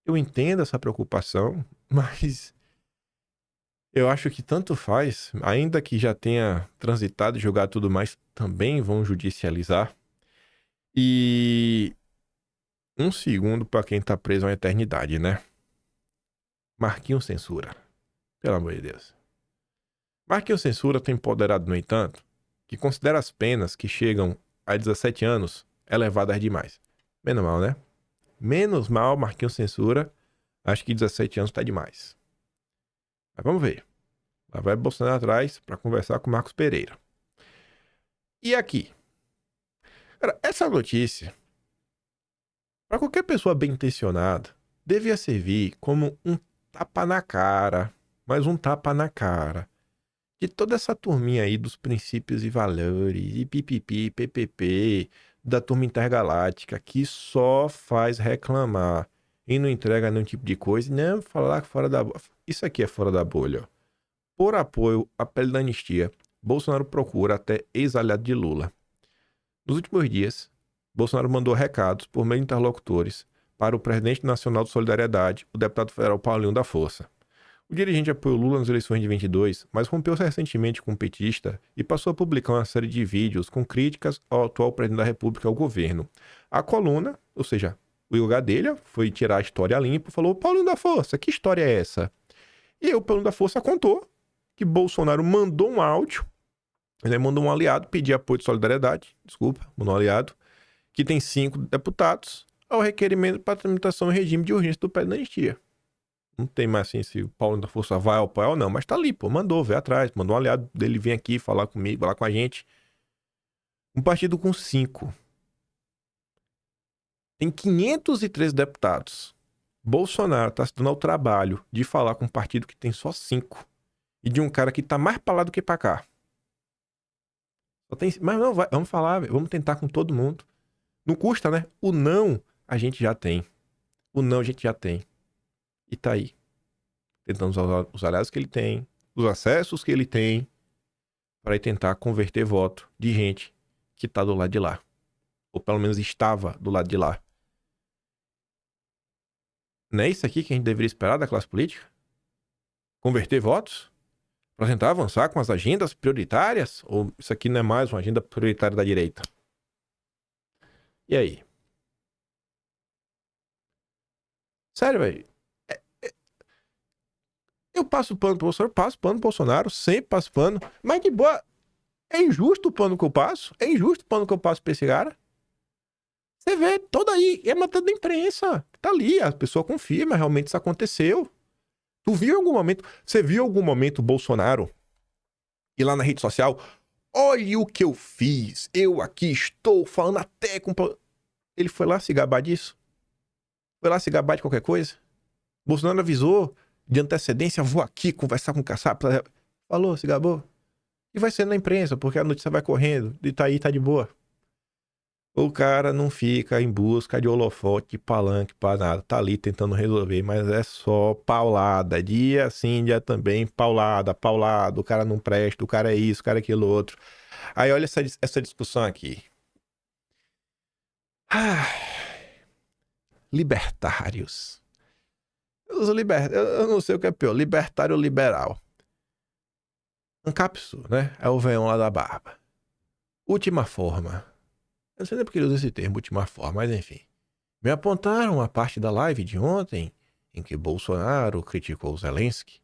Eu entendo essa preocupação, mas eu acho que tanto faz, ainda que já tenha transitado e julgado tudo mais, também vão judicializar. E um segundo para quem tá preso a uma eternidade, né? Marquinhos Censura. Pelo amor de Deus. Marquinhos Censura tem empoderado, no entanto, que considera as penas que chegam a 17 anos elevadas demais. Menos mal, né? Menos mal, Marquinhos Censura. Acho que 17 anos tá demais. Mas vamos ver. Lá vai Bolsonaro atrás para conversar com Marcos Pereira. E aqui? Cara, essa notícia, para qualquer pessoa bem intencionada, devia servir como um tapa na cara, mais um tapa na cara, de toda essa turminha aí dos princípios e valores, e pipipi, ppp, da turma intergaláctica, que só faz reclamar e não entrega nenhum tipo de coisa, e não falar fora da bolha. Isso aqui é fora da bolha, ó. Por apoio à pele da anistia, Bolsonaro procura até ex-aliado de Lula. Nos últimos dias, Bolsonaro mandou recados por meio de interlocutores para o presidente nacional de Solidariedade, o deputado federal Paulinho da Força. O dirigente apoiou Lula nas eleições de 22, mas rompeu-se recentemente com o petista e passou a publicar uma série de vídeos com críticas ao atual presidente da República e ao governo. A coluna, ou seja, o Igor Gadelha, foi tirar a história limpa e falou: Paulinho da Força, que história é essa? E aí o Paulinho da Força contou que Bolsonaro mandou um áudio, ele mandou um aliado pedir apoio de solidariedade, mandou um aliado, que tem 5 deputados, ao requerimento para tramitação em regime de urgência do pedido da anistia. Não tem mais assim se o Paulo da Força vai apoiar ou não, mas tá ali, pô, mandou, veio atrás, mandou um aliado dele vir aqui falar comigo, falar com a gente. Um partido com 5. Tem 513 deputados. Bolsonaro tá se dando ao trabalho de falar com um partido que tem só 5. E de um cara que tá mais pra lá do que pra cá. Só tem... Mas não, vamos falar, vamos tentar com todo mundo. Não custa, né? O não a gente já tem. O não a gente já tem. E tá aí. Tentando usar os aliados que ele tem, os acessos que ele tem, para ir tentar converter voto de gente que tá do lado de lá. Ou pelo menos estava do lado de lá. Não é isso aqui que a gente deveria esperar da classe política? Converter votos? Para tentar avançar com as agendas prioritárias? Ou isso aqui não é mais uma agenda prioritária da direita? E aí? Sério, velho. Eu passo pano pro Bolsonaro, sempre passo pano. Mas de boa, é injusto o pano que eu passo? É injusto o pano que eu passo pra esse cara? Você vê, todo aí, é matéria da imprensa. Tá ali, a pessoa confirma, realmente isso aconteceu. Você viu em algum momento o Bolsonaro ir lá na rede social? Olha o que eu fiz, eu aqui estou falando até com... Ele foi lá se gabar disso? Foi lá se gabar de qualquer coisa? Bolsonaro avisou de antecedência, vou aqui conversar com o caçapa. Falou, se gabou. E vai ser na imprensa, porque a notícia vai correndo. E tá aí, tá de boa. O cara não fica em busca de holofote, de palanque, pra nada. Tá ali tentando resolver, mas é só paulada. Dia sim, dia também, paulada. O cara não presta, o cara é isso, o cara é aquilo outro. Aí olha essa discussão aqui. libertários. Eu não sei o que é pior, libertário ou liberal. Ancapsu, né? É o veião lá da barba. Última forma. Eu não sei nem porque ele usa esse termo, última forma, mas enfim. Me apontaram a parte da live de ontem em que Bolsonaro criticou Zelensky,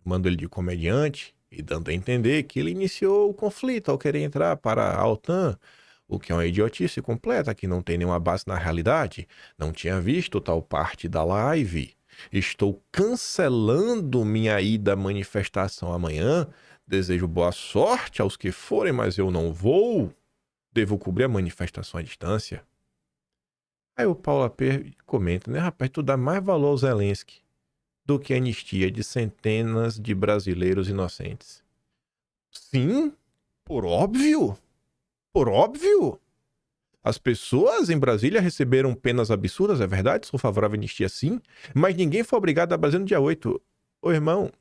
chamando ele de comediante e dando a entender que ele iniciou o conflito ao querer entrar para a OTAN, o que é uma idiotice completa, que não tem nenhuma base na realidade. Não tinha visto tal parte da live. Estou cancelando minha ida à manifestação amanhã. Desejo boa sorte aos que forem, mas eu não vou. Devo cobrir a manifestação à distância. Aí o Paulo AP comenta, né? Rapaz, tu dá mais valor ao Zelensky do que a anistia de centenas de brasileiros inocentes. Sim, por óbvio. Por óbvio. As pessoas em Brasília receberam penas absurdas, é verdade? Sou favorável à anistia, sim. Mas ninguém foi obrigado a Brasília no dia 8. Ô, irmão,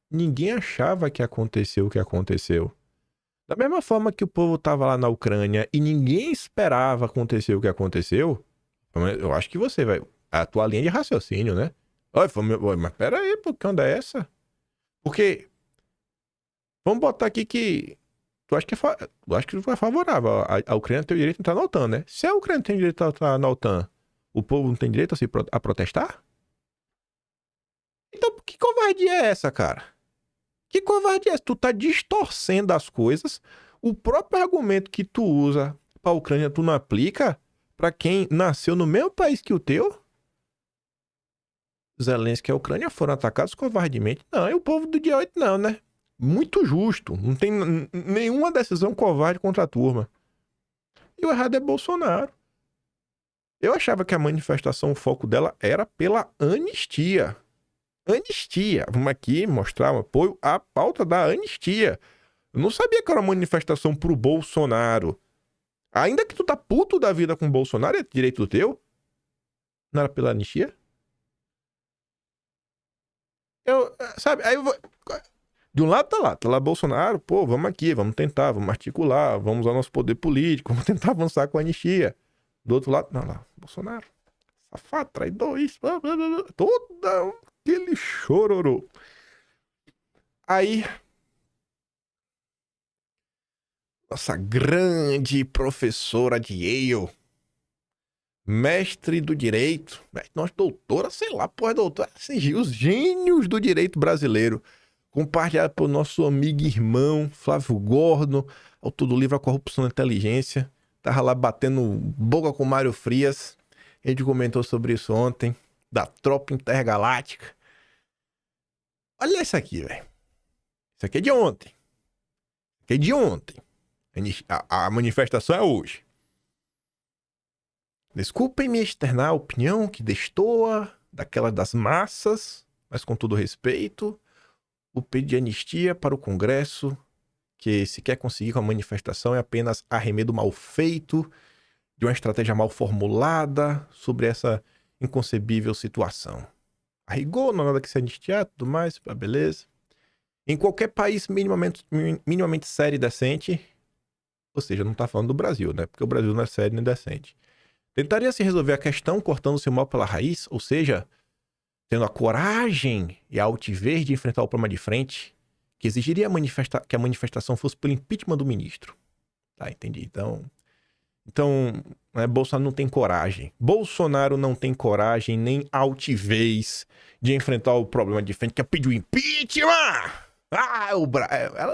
ninguém achava que aconteceu o que aconteceu. Da mesma forma que o povo estava lá na Ucrânia e ninguém esperava acontecer o que aconteceu, eu acho que você vai... A tua linha de raciocínio, né? Olha, mas pera aí, pô, que onda é essa? Porque... Vamos botar aqui que... Tu acha que tu é favorável a Ucrânia ter o direito de entrar na OTAN, né? Se a Ucrânia tem direito a entrar na OTAN, o povo não tem direito a protestar? Então, que covardia é essa, cara? Que covardia é essa? Tu tá distorcendo as coisas. O próprio argumento que tu usa pra Ucrânia, tu não aplica pra quem nasceu no mesmo país que o teu? Zelensky e a Ucrânia foram atacados covardemente. Não, e o povo do dia 8 não, né? Muito justo. Não tem nenhuma decisão covarde contra a turma. E o errado é Bolsonaro. Eu achava que a manifestação, o foco dela era pela anistia. Anistia. Vamos aqui mostrar um apoio à pauta da anistia. Eu não sabia que era uma manifestação pro Bolsonaro. Ainda que tu tá puto da vida com o Bolsonaro, é direito teu? Não era pela anistia? Sabe, aí eu vou... De um lado tá lá Bolsonaro, pô, vamos aqui, vamos tentar, vamos articular, vamos usar nosso poder político, vamos tentar avançar com a anistia. Do outro lado, não, lá, Bolsonaro, safado, traidor, isso, blá, blá, blá, toda aquele chororô. Aí, nossa grande professora de Yale, mestre do direito, nossa doutora, sei lá, porra, doutora, assim, os gênios do direito brasileiro, compartilhado pelo nosso amigo e irmão Flávio Gordo, autor do livro A Corrupção da Inteligência. Tava lá batendo boca com Mário Frias. A gente comentou sobre isso ontem, da tropa intergaláctica. Olha isso aqui, velho. Isso aqui é de ontem. Isso aqui é de ontem. A manifestação é hoje. Desculpem me externar a opinião que destoa daquela das massas, mas com todo respeito, o pedido de anistia para o Congresso, que se quer conseguir com a manifestação, é apenas arremedo mal feito, de uma estratégia mal formulada sobre essa inconcebível situação. A rigor, não há nada que se anistiar, tudo mais, beleza. Em qualquer país minimamente sério e decente, ou seja, não tá falando do Brasil, né? Porque o Brasil não é sério nem decente. Tentaria se resolver a questão cortando-se o mal pela raiz, ou seja, tendo a coragem e a altivez de enfrentar o problema de frente, que exigiria que a manifestação fosse pelo impeachment do ministro. Tá, entendi. Então né, Bolsonaro não tem coragem. Bolsonaro não tem coragem nem altivez de enfrentar o problema de frente, que é pedir o impeachment! O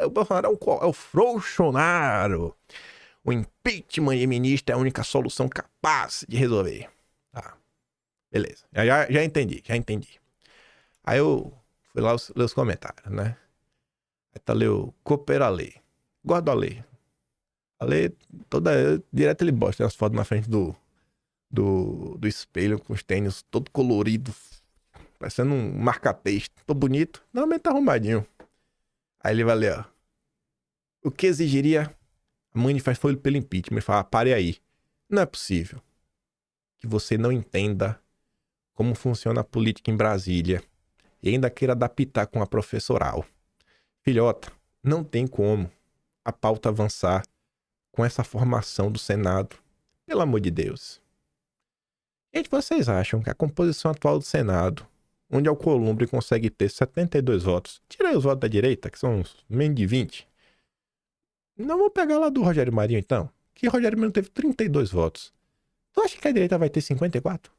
Bolsonaro é o frouxonaro. O impeachment de ministro é a única solução capaz de resolver. Tá, beleza. Já entendi. Aí eu fui lá ler os comentários, né? Aí tá leu coopera a lei. Gosto da lei. A lei toda... Direto ele bosta as fotos na frente do espelho com os tênis todo colorido, parecendo um marca-texto. Tô bonito. Normalmente tá arrumadinho. Aí ele vai ler, ó. O que exigiria a manifestação pelo impeachment? Ele fala, pare aí. Não é possível que você não entenda como funciona a política em Brasília e ainda queira adaptar com a professoral. Filhota, não tem como a pauta avançar com essa formação do Senado. Pelo amor de Deus. Gente, vocês acham que a composição atual do Senado, onde Alcolumbre consegue ter 72 votos, tira aí os votos da direita, que são uns menos de 20. Não vou pegar lá do Rogério Marinho, então. Que Rogério Marinho teve 32 votos. Tu acha que a direita vai ter 54?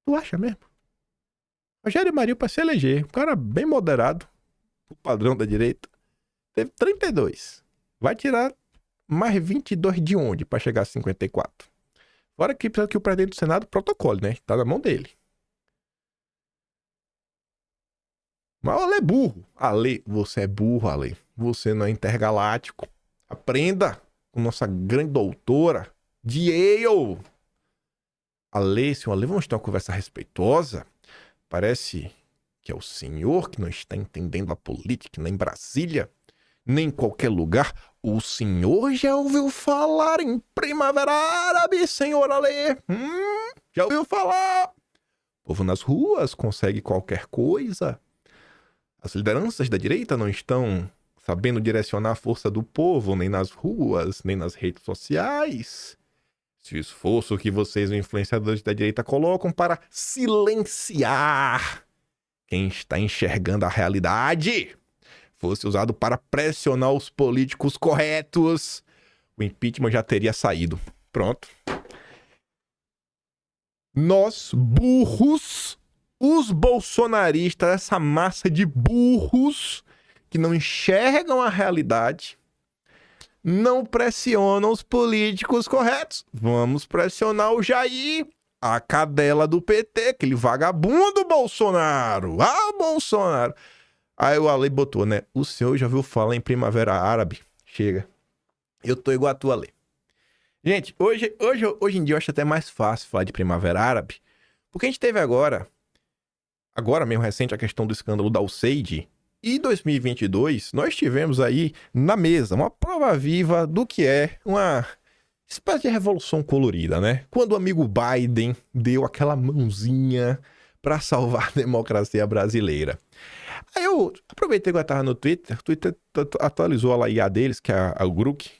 Tu acha mesmo? Rogério Marinho, pra se eleger, um cara bem moderado, o padrão da direita, teve 32. Vai tirar mais 22 de onde pra chegar a 54? Fora que precisa que o presidente do Senado protocole, né? Tá na mão dele. Mas o Ale é burro. Ale, você é burro, Ale. Você não é intergaláctico. Aprenda com nossa grande doutora de Yale. Ale, senhor Ale, vamos ter uma conversa respeitosa. Parece que é o senhor que não está entendendo a política nem em Brasília, nem em qualquer lugar. O senhor já ouviu falar em Primavera Árabe, senhor Ale? Já ouviu falar? O povo nas ruas consegue qualquer coisa. As lideranças da direita não estão sabendo direcionar a força do povo, nem nas ruas, nem nas redes sociais. Esse esforço que vocês, os influenciadores da direita, colocam para silenciar quem está enxergando a realidade, fosse usado para pressionar os políticos corretos, o impeachment já teria saído. Pronto. Nós, burros, os bolsonaristas, essa massa de burros que não enxergam a realidade, não pressionam os políticos corretos. Vamos pressionar o Jair, a cadela do PT, aquele vagabundo Bolsonaro. Ah, Bolsonaro. Aí o Ale botou, né? O senhor já ouviu falar em Primavera Árabe? Chega. Eu tô igual a tu, Ale. Gente, hoje em dia eu acho até mais fácil falar de Primavera Árabe, porque a gente teve agora mesmo recente, a questão do escândalo da USAID. E em 2022, nós tivemos aí na mesa uma prova viva do que é uma espécie de revolução colorida, né? Quando o amigo Biden deu aquela mãozinha para salvar a democracia brasileira. Aí eu aproveitei que eu tava no Twitter, o Twitter atualizou a IA deles, que é o Grok,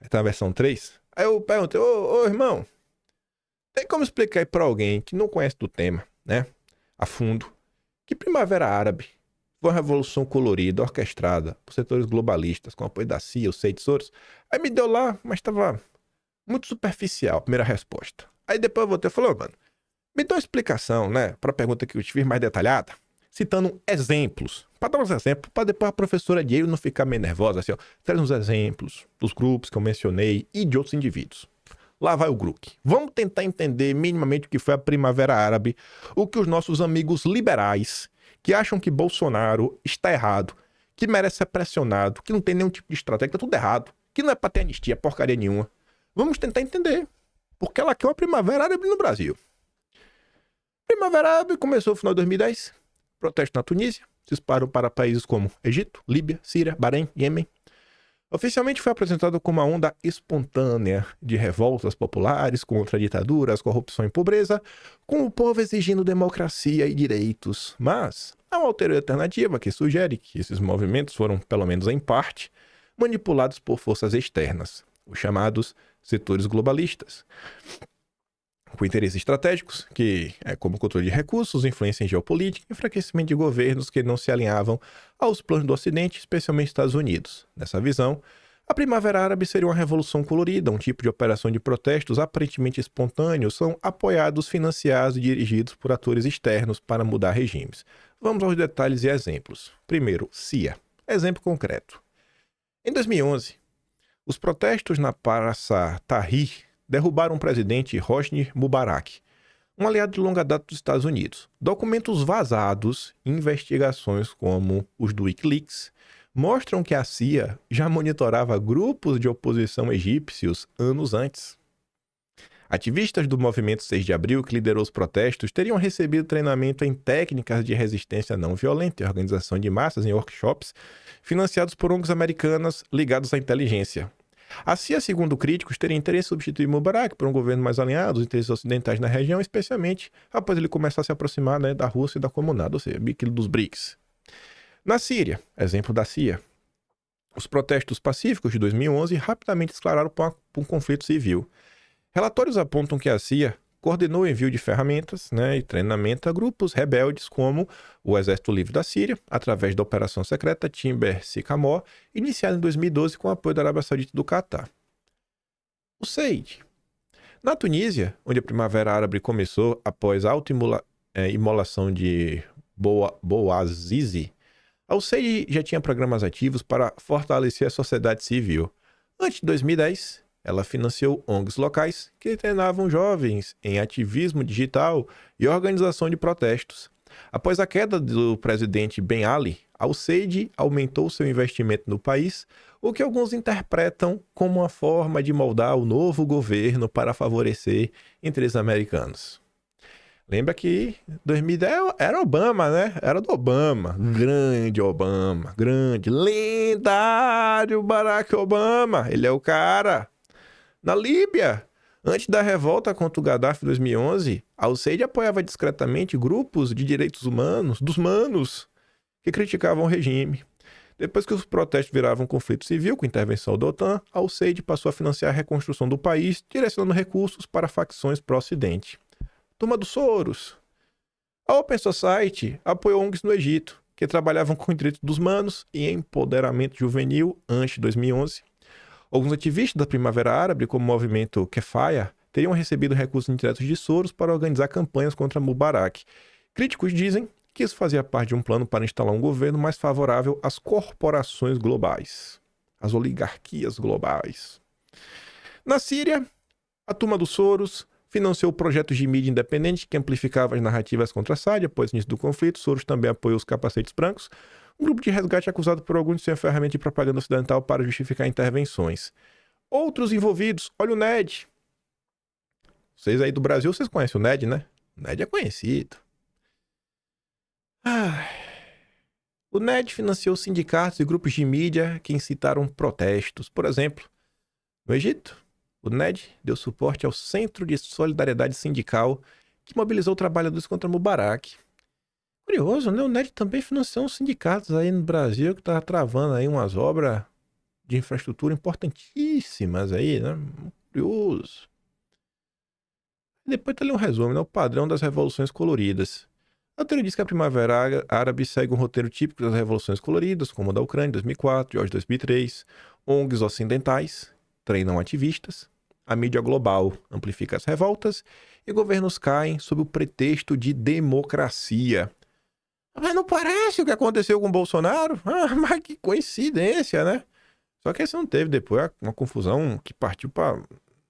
tá na versão 3. Aí eu perguntei, ô irmão, tem como explicar aí pra alguém que não conhece do tema, né, a fundo, que Primavera Árabe foi uma revolução colorida, orquestrada por setores globalistas, com apoio da CIA, os seis tesouros? Aí me deu lá, mas tava muito superficial a primeira resposta. Aí depois eu voltei e falei, mano, me dá uma explicação, né, pra pergunta que eu te fiz mais detalhada, citando exemplos, para dar uns exemplos, para depois a professora Diego não ficar meio nervosa, assim, ó, traz uns exemplos dos grupos que eu mencionei e de outros indivíduos. Lá vai o Grok. Vamos tentar entender minimamente o que foi a Primavera Árabe, o que os nossos amigos liberais, que acham que Bolsonaro está errado, que merece ser pressionado, que não tem nenhum tipo de estratégia, que tá tudo errado, que não é pra ter anistia, porcaria nenhuma. Vamos tentar entender, porque ela quer uma Primavera Árabe no Brasil. Primavera Árabe começou no final de 2010, protesto na Tunísia, se disparam para países como Egito, Líbia, Síria, Bahrein, Iêmen. Oficialmente foi apresentado como uma onda espontânea de revoltas populares contra ditaduras, corrupção e pobreza, com o povo exigindo democracia e direitos. Mas há uma alternativa que sugere que esses movimentos foram, pelo menos em parte, manipulados por forças externas, os chamados setores globalistas, com interesses estratégicos, que é como controle de recursos, influência em geopolítica e enfraquecimento de governos que não se alinhavam aos planos do Ocidente, especialmente Estados Unidos. Nessa visão, a Primavera Árabe seria uma revolução colorida, um tipo de operação de protestos aparentemente espontâneos, são apoiados, financiados e dirigidos por atores externos para mudar regimes. Vamos aos detalhes e exemplos. Primeiro, CIA. Exemplo concreto. Em 2011, os protestos na Praça Tahrir derrubaram o presidente Hosni Mubarak, um aliado de longa data dos Estados Unidos. Documentos vazados e investigações como os do Wikileaks mostram que a CIA já monitorava grupos de oposição egípcios anos antes. Ativistas do movimento 6 de abril, que liderou os protestos, teriam recebido treinamento em técnicas de resistência não violenta e organização de massas em workshops financiados por ONGs americanas ligados à inteligência. A CIA, segundo críticos, teria interesse em substituir Mubarak por um governo mais alinhado aos interesses ocidentais na região, especialmente após ele começar a se aproximar, né, da Rússia e da Comunidade, ou seja, aquilo dos BRICS. Na Síria, exemplo da CIA, os protestos pacíficos de 2011 rapidamente escalaram para um conflito civil. Relatórios apontam que a CIA coordenou o envio de ferramentas, né, e treinamento a grupos rebeldes como o Exército Livre da Síria, através da operação secreta Timber Sycamore, iniciada em 2012 com o apoio da Arábia Saudita e do Catar. O SEID. Na Tunísia, onde a Primavera Árabe começou após a imolação de Bouazizi, a UCI já tinha programas ativos para fortalecer a sociedade civil. Antes de 2010, ela financiou ONGs locais que treinavam jovens em ativismo digital e organização de protestos. Após a queda do presidente Ben Ali, a UCI aumentou seu investimento no país, o que alguns interpretam como uma forma de moldar o novo governo para favorecer interesses americanos. Lembra que 2010 era Obama, né? Era do Obama. Grande, lendário Barack Obama. Ele é o cara. Na Líbia, antes da revolta contra o Gaddafi em 2011, a UCI apoiava discretamente grupos de direitos humanos, dos manos, que criticavam o regime. Depois que os protestos viravam um conflito civil com intervenção da OTAN, a UCI passou a financiar a reconstrução do país, direcionando recursos para facções pró-Ocidente. Turma dos Soros. A Open Society apoiou ONGs no Egito, que trabalhavam com direitos dos manos e empoderamento juvenil antes de 2011. Alguns ativistas da Primavera Árabe, como o movimento Kefaya, teriam recebido recursos indiretos de Soros para organizar campanhas contra Mubarak. Críticos dizem que isso fazia parte de um plano para instalar um governo mais favorável às corporações globais, às oligarquias globais. Na Síria, a turma dos Soros financiou projetos de mídia independente que amplificavam as narrativas contra Assad. Após o início do conflito, Soros também apoiou os capacetes brancos, um grupo de resgate acusado por alguns de ser ferramenta de propaganda ocidental para justificar intervenções. Outros envolvidos, olha o NED. Vocês aí do Brasil, vocês conhecem o NED, né? O NED é conhecido. O NED financiou sindicatos e grupos de mídia que incitaram protestos. Por exemplo, no Egito, o NED deu suporte ao Centro de Solidariedade Sindical, que mobilizou trabalhadores contra Mubarak. Curioso, né? O NED também financiou uns sindicatos aí no Brasil que estavam travando aí umas obras de infraestrutura importantíssimas aí, né? Curioso. Depois tá ali um resumo, né? O padrão das revoluções coloridas. A teoria diz que a Primavera Árabe segue um roteiro típico das revoluções coloridas, como a da Ucrânia em 2004, Geórgia em 2003. ONGs ocidentais treinam ativistas. A mídia global amplifica as revoltas e governos caem sob o pretexto de democracia. Mas não parece o que aconteceu com o Bolsonaro? Mas que coincidência, né? Só que esse não teve depois uma confusão que partiu para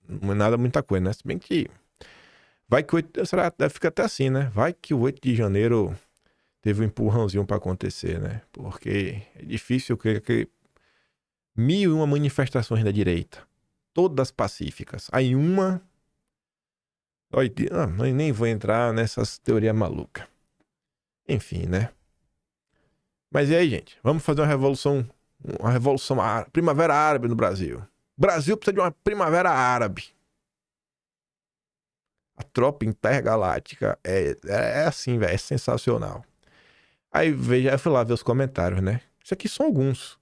não é nada muita coisa, né? Se bem que vai que fica até assim, né? Vai que o 8 de janeiro teve um empurrãozinho para acontecer, né? Porque é difícil que 1001 manifestações da direita, todas pacíficas. Aí uma... nem vou entrar nessas teorias malucas. Enfim, né? Mas e aí, gente? Vamos fazer uma revolução árabe, primavera árabe no Brasil. O Brasil precisa de uma primavera árabe. A tropa intergaláctica é assim, velho, é sensacional. Aí eu fui lá ver os comentários, né? Isso aqui são alguns.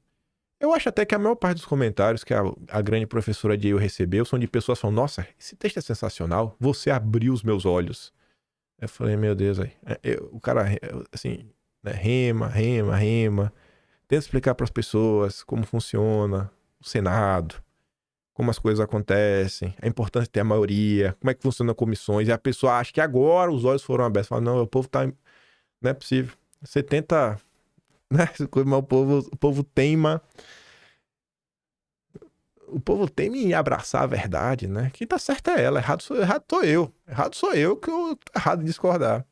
Eu acho até que a maior parte dos comentários que a grande professora de eu recebeu são de pessoas falando: nossa, esse texto é sensacional, você abriu os meus olhos. Eu falei, meu Deus, aí. O cara, assim, né, rema. Tenta explicar para as pessoas como funciona o Senado, como as coisas acontecem, a importância de ter a maioria, como é que funciona comissões. E a pessoa acha que agora os olhos foram abertos. Fala, não, o povo tá... Não é possível. Você tenta... Né? O povo teima... O povo teme em abraçar a verdade, né? Quem tá certo é ela, errado sou eu. Errado sou eu que eu tô errado em discordar.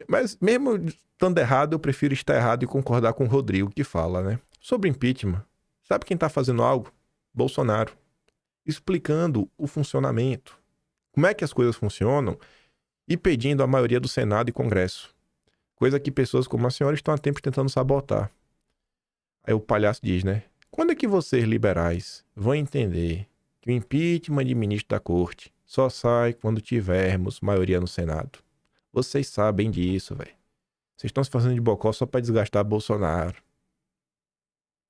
Mas mesmo estando errado, eu prefiro estar errado e concordar com o Rodrigo que fala, né? Sobre impeachment. Sabe quem tá fazendo algo? Bolsonaro. Explicando o funcionamento. Como é que as coisas funcionam e pedindo a maioria do Senado e Congresso. Coisa que pessoas como a senhora estão há tempos tentando sabotar. Aí o palhaço diz, né? Quando é que vocês liberais vão entender que o impeachment de ministro da corte só sai quando tivermos maioria no Senado? Vocês sabem disso, velho. Vocês estão se fazendo de bocó só pra desgastar Bolsonaro.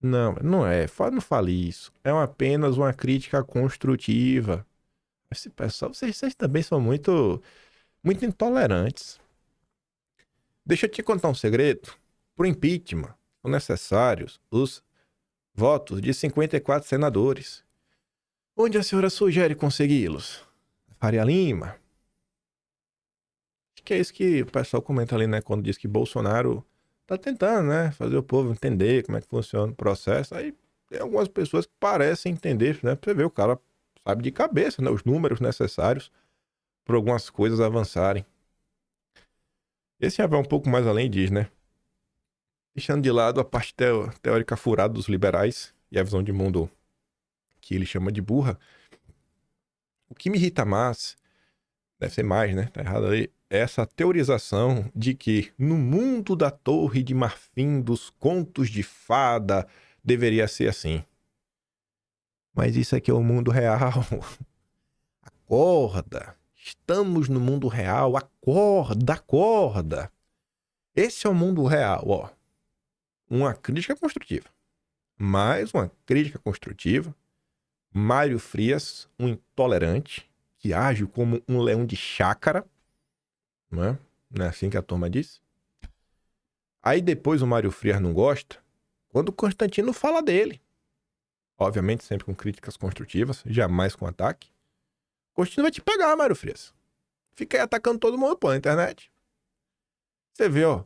Não é. Não fale isso. É apenas uma crítica construtiva. Esse pessoal, vocês também são muito, muito intolerantes. Deixa eu te contar um segredo. Pro impeachment, são necessários os votos de 54 senadores. Onde a senhora sugere consegui-los? Faria Lima? Acho que é isso que o pessoal comenta ali, né? Quando diz que Bolsonaro tá tentando, né? Fazer o povo entender como é que funciona o processo. Aí tem algumas pessoas que parecem entender, né? Pra você ver, o cara sabe de cabeça, né? Os números necessários para algumas coisas avançarem. Esse já vai um pouco mais além diz, né? Deixando de lado a parte teórica furada dos liberais e a visão de mundo que ele chama de burra. O que me irrita mais, deve ser mais, né? Tá errado ali. É essa teorização de que no mundo da Torre de Marfim, dos contos de fada, deveria ser assim. Mas isso aqui é o mundo real. Acorda. Estamos no mundo real. Acorda, acorda. Esse é o mundo real, ó. Uma crítica construtiva. Mais uma crítica construtiva. Mário Frias, um intolerante, que age como um leão de chácara. Não é assim que a turma diz? Aí depois o Mário Frias não gosta quando o Constantino fala dele. Obviamente sempre com críticas construtivas, jamais com ataque. O Constantino vai te pegar, Mário Frias. Fica aí atacando todo mundo, pô, na internet. Você vê, ó.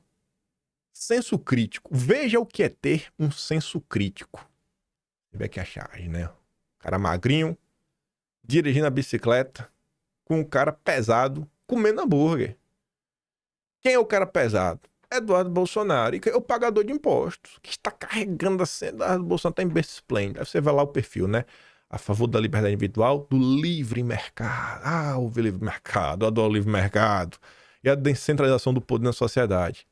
Senso crítico. Veja o que é ter um senso crítico. Você vê que a charge, né? O cara magrinho, dirigindo a bicicleta, com um cara pesado, comendo hambúrguer. Quem é o cara pesado? Eduardo Bolsonaro, e que é o pagador de impostos, que está carregando a cena. Eduardo Bolsonaro está em berço esplêndido. Aí você vai lá o perfil, né? A favor da liberdade individual, do livre mercado. Ah, o livre mercado, eu adoro o livre mercado. E a descentralização do poder na sociedade.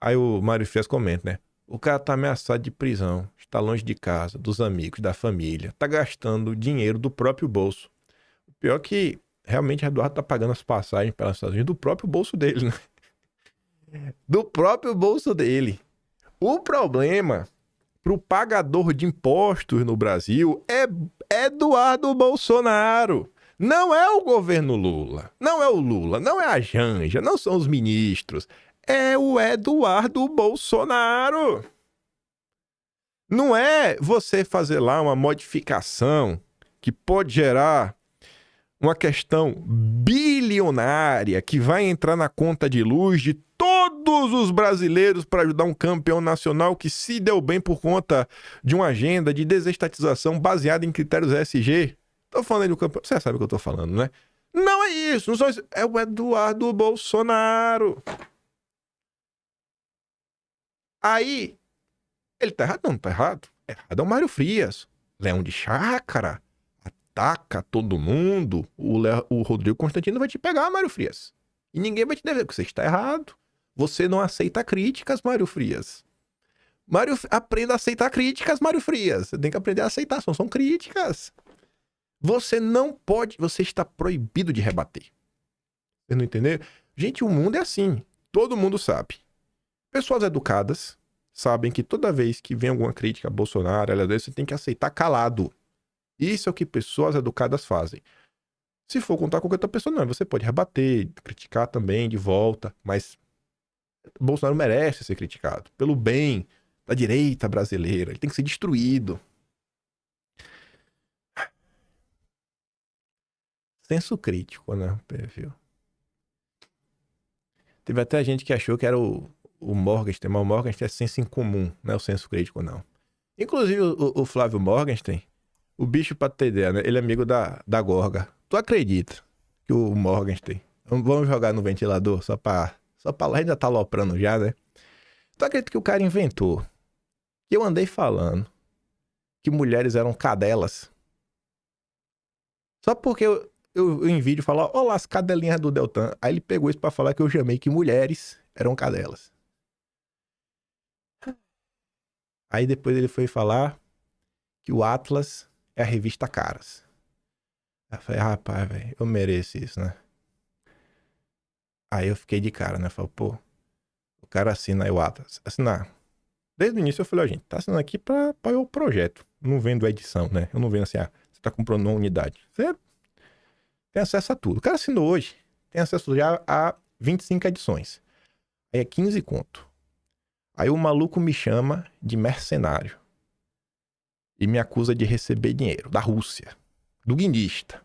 Aí o Mário Frias comenta, né? O cara tá ameaçado de prisão, está longe de casa, dos amigos, da família, tá gastando dinheiro do próprio bolso. O pior é que realmente Eduardo tá pagando as passagens pelas Estados Unidos do próprio bolso dele, né? Do próprio bolso dele. O problema pro pagador de impostos no Brasil é Eduardo Bolsonaro. Não é o governo Lula. Não é o Lula. Não é a Janja. Não são os ministros. É o Eduardo Bolsonaro. Não é você fazer lá uma modificação que pode gerar uma questão bilionária que vai entrar na conta de luz de todos os brasileiros para ajudar um campeão nacional que se deu bem por conta de uma agenda de desestatização baseada em critérios ESG. Tô falando aí do campeão. Você sabe o que eu tô falando, né? Não é isso. Não são isso. É o Eduardo Bolsonaro. Aí, ele tá errado? Não, tá errado. Errado é o Mário Frias. Leão de chácara. Ataca todo mundo. O Rodrigo Constantino vai te pegar, Mário Frias. E ninguém vai te dever, porque você está errado. Você não aceita críticas, Mário Frias. Aprenda a aceitar críticas, Mário Frias. Você tem que aprender a aceitar, são críticas. Você não pode, você está proibido de rebater. Você não entendeu? Gente, o mundo é assim. Todo mundo sabe. Pessoas educadas sabem que toda vez que vem alguma crítica a Bolsonaro, você tem que aceitar calado. Isso é o que pessoas educadas fazem. Se for contar com qualquer outra pessoa, não. Você pode rebater, criticar também de volta, mas Bolsonaro merece ser criticado pelo bem da direita brasileira. Ele tem que ser destruído. Senso crítico, né? Perfil. Teve até gente que achou que era o Morgenstern, mas o Morgenstern é senso incomum, não é o senso crítico, não. Inclusive o Flávio Morgenstern, o bicho, pra ter ideia, né? Ele é amigo da Gorga. Tu acredita que o Morgenstern... Vamos jogar no ventilador só pra lá, ainda tá aloprando já, né? Tu acredita que o cara inventou? Que eu andei falando que mulheres eram cadelas. Só porque eu em vídeo falo, olá, as cadelinhas do Deltan. Aí ele pegou isso pra falar que eu chamei que mulheres eram cadelas. Aí depois ele foi falar que o Atlas é a revista Caras. Aí eu falei, rapaz, velho, eu mereço isso, né? Aí eu fiquei de cara, né? Falei, pô, o cara assina aí o Atlas. Assinar. Desde o início eu falei, ó, gente, tá assinando aqui pra apoiar o projeto. Não vendo a edição, né? Eu não vendo assim, você tá comprando uma unidade. Você Tem acesso a tudo. O cara assinou hoje, tem acesso já a 25 edições. Aí é 15 conto. Aí o maluco me chama de mercenário e me acusa de receber dinheiro da Rússia, do guinista.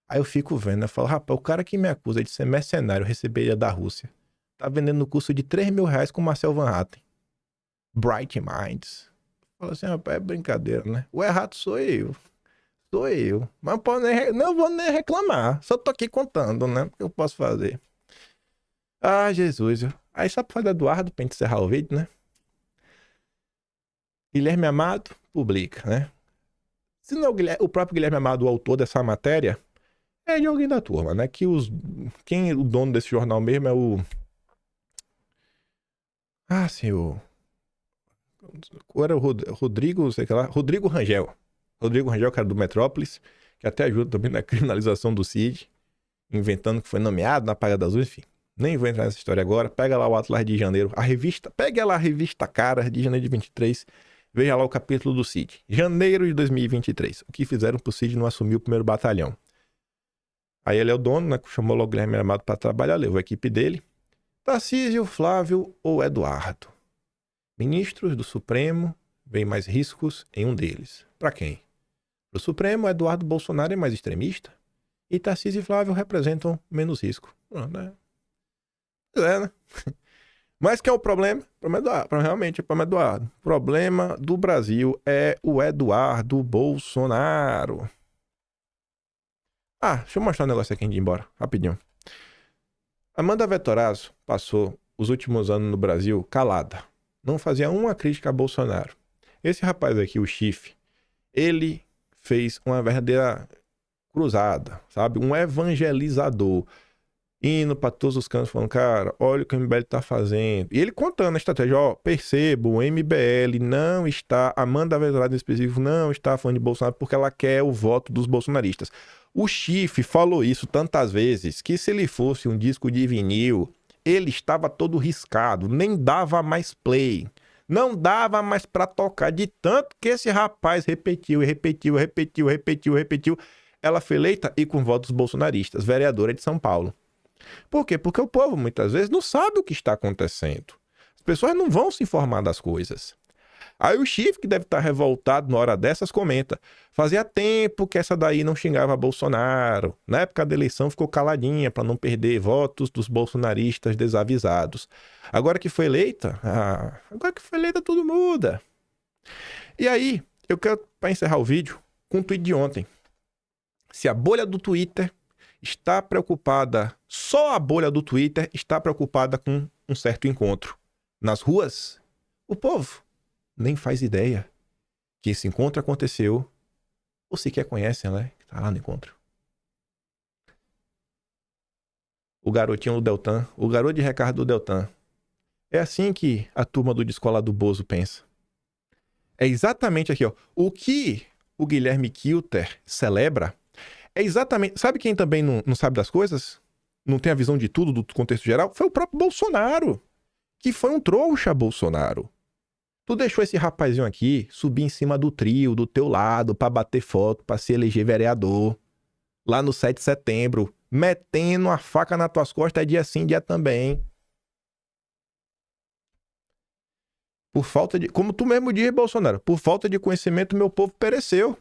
Aí eu fico vendo, eu falo, rapaz, o cara que me acusa de ser mercenário, receber dinheiro da Rússia, tá vendendo no curso de R$ 3.000 com Marcel Van Hatten. Bright Minds. Fala assim, rapaz, é brincadeira, né? O errado sou eu. Sou eu. Mas não vou nem reclamar. Só tô aqui contando, né? O que eu posso fazer? Ah, Jesus. Aí só por causa do Eduardo, pra gente encerrar o vídeo, né? Guilherme Amado publica, né? Se não é o próprio Guilherme Amado, o autor dessa matéria, é de alguém da turma, né? Que o dono desse jornal mesmo é o... Ah, sim, era o Rodrigo, sei lá, Rodrigo Rangel. Rodrigo Rangel, cara do Metrópolis, que até ajuda também na criminalização do Cid, inventando que foi nomeado na Paga das Luzes, enfim. Nem vou entrar nessa história agora. Pega lá o Atlas de Janeiro, pega lá a revista Cara de janeiro de 23, veja lá o capítulo do Cid. Janeiro de 2023. O que fizeram pro Cid não assumir o primeiro batalhão. Aí ele é o dono, né? Chamou logo o Guilherme Amado para trabalhar, levou a equipe dele. Tarcísio, Flávio ou Eduardo? Ministros do Supremo, vem mais riscos em um deles. Para quem? Para o Supremo, Eduardo Bolsonaro é mais extremista e Tarcísio e Flávio representam menos risco. Né? Né? Mas que é o problema? Realmente é o problema do Eduardo. O problema do Brasil é o Eduardo Bolsonaro. Ah, deixa eu mostrar um negócio aqui antes de ir embora, rapidinho. Amanda Vettorazzo passou os últimos anos no Brasil calada. Não fazia uma crítica a Bolsonaro. Esse rapaz aqui, o Chifre, ele fez uma verdadeira cruzada, sabe? Um evangelizador. Indo para todos os cantos falando, cara, olha o que o MBL tá fazendo. E ele contando a estratégia, ó, percebo, o MBL não está, Amanda Vettorazzo em específico, não está falando de Bolsonaro porque ela quer o voto dos bolsonaristas. O Chifre falou isso tantas vezes que se ele fosse um disco de vinil, ele estava todo riscado, nem dava mais play. Não dava mais para tocar de tanto que esse rapaz repetiu. Ela foi eleita e com votos bolsonaristas, vereadora de São Paulo. Por quê? Porque o povo muitas vezes não sabe o que está acontecendo. As pessoas não vão se informar das coisas. Aí o Chifre, que deve estar revoltado na hora dessas, comenta. Fazia tempo que essa daí não xingava Bolsonaro. Na época da eleição ficou caladinha para não perder votos dos bolsonaristas desavisados. Agora que foi eleita, tudo muda. E aí, eu quero, para encerrar o vídeo, com um tweet de ontem. Se a bolha do Twitter está preocupada, só a bolha do Twitter está preocupada com um certo encontro. Nas ruas, o povo nem faz ideia que esse encontro aconteceu ou sequer conhecem, né? Que tá lá no encontro. O garotinho do Deltan, o garoto de Ricardo do Deltan. É assim que a turma do Descola do Bozo pensa. É exatamente aqui, ó. O que o Guilherme Kilter celebra é exatamente... Sabe quem também não sabe das coisas? Não tem a visão de tudo, do contexto geral? Foi o próprio Bolsonaro. Que foi um trouxa, Bolsonaro. Tu deixou esse rapazinho aqui subir em cima do trio, do teu lado, pra bater foto, pra se eleger vereador. Lá no 7 de setembro. Metendo a faca nas tuas costas dia sim, dia também. Por falta de... Como tu mesmo diz, Bolsonaro, por falta de conhecimento, meu povo pereceu.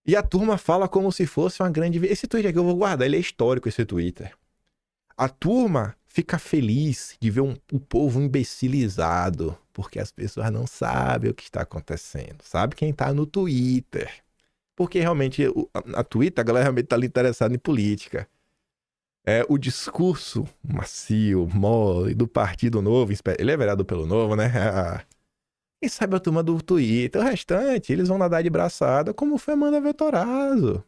E a turma fala como se fosse uma grande... Esse Twitter aqui eu vou guardar, ele é histórico, esse Twitter. A turma fica feliz de ver o povo imbecilizado, porque as pessoas não sabem o que está acontecendo. Sabe quem está no Twitter. Porque realmente, a Twitter, a galera realmente está ali interessada em política. É o discurso macio, mole, do Partido Novo. Ele é vereador pelo Novo, né? Quem sabe a turma do Twitter. O restante, eles vão nadar de braçada, como foi Amanda Vettorazzo.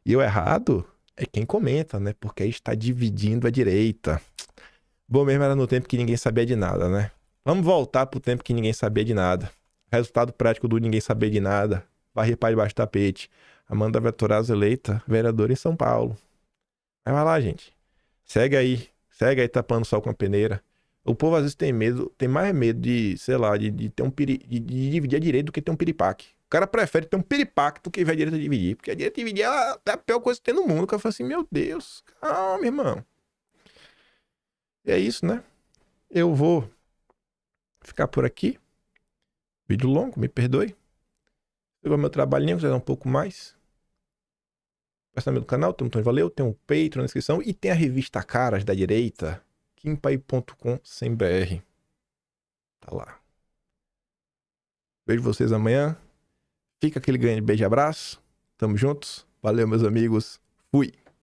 E o errado é quem comenta, né? Porque aí está dividindo a direita. Bom mesmo era no tempo que ninguém sabia de nada, né? Vamos voltar pro tempo que ninguém sabia de nada. Resultado prático do ninguém saber de nada. Varrer para debaixo do tapete. Amanda Vettorazzo eleita vereadora em São Paulo. Aí vai lá, gente. Segue aí tapando sol com a peneira. O povo às vezes tem medo, tem mais medo de, sei lá, de ter de dividir a direita do que ter um piripaque. cara prefere ter um piripacto que ver a direita dividir. Porque a direita dividir é a pior coisa que tem no mundo. O cara fala assim, meu Deus, calma, irmão. E é isso, né? Eu vou ficar por aqui. Vídeo longo, me perdoe. Pegou meu trabalhinho, quiser dar um pouco mais. Pensamento do canal, tem um botão de valeu, tem um Patreon na descrição e tem a revista Caras da Direita, kimpai.com.br. Tá lá. Vejo vocês amanhã. Fica aquele grande beijo e abraço. Tamo juntos. Valeu, meus amigos. Fui.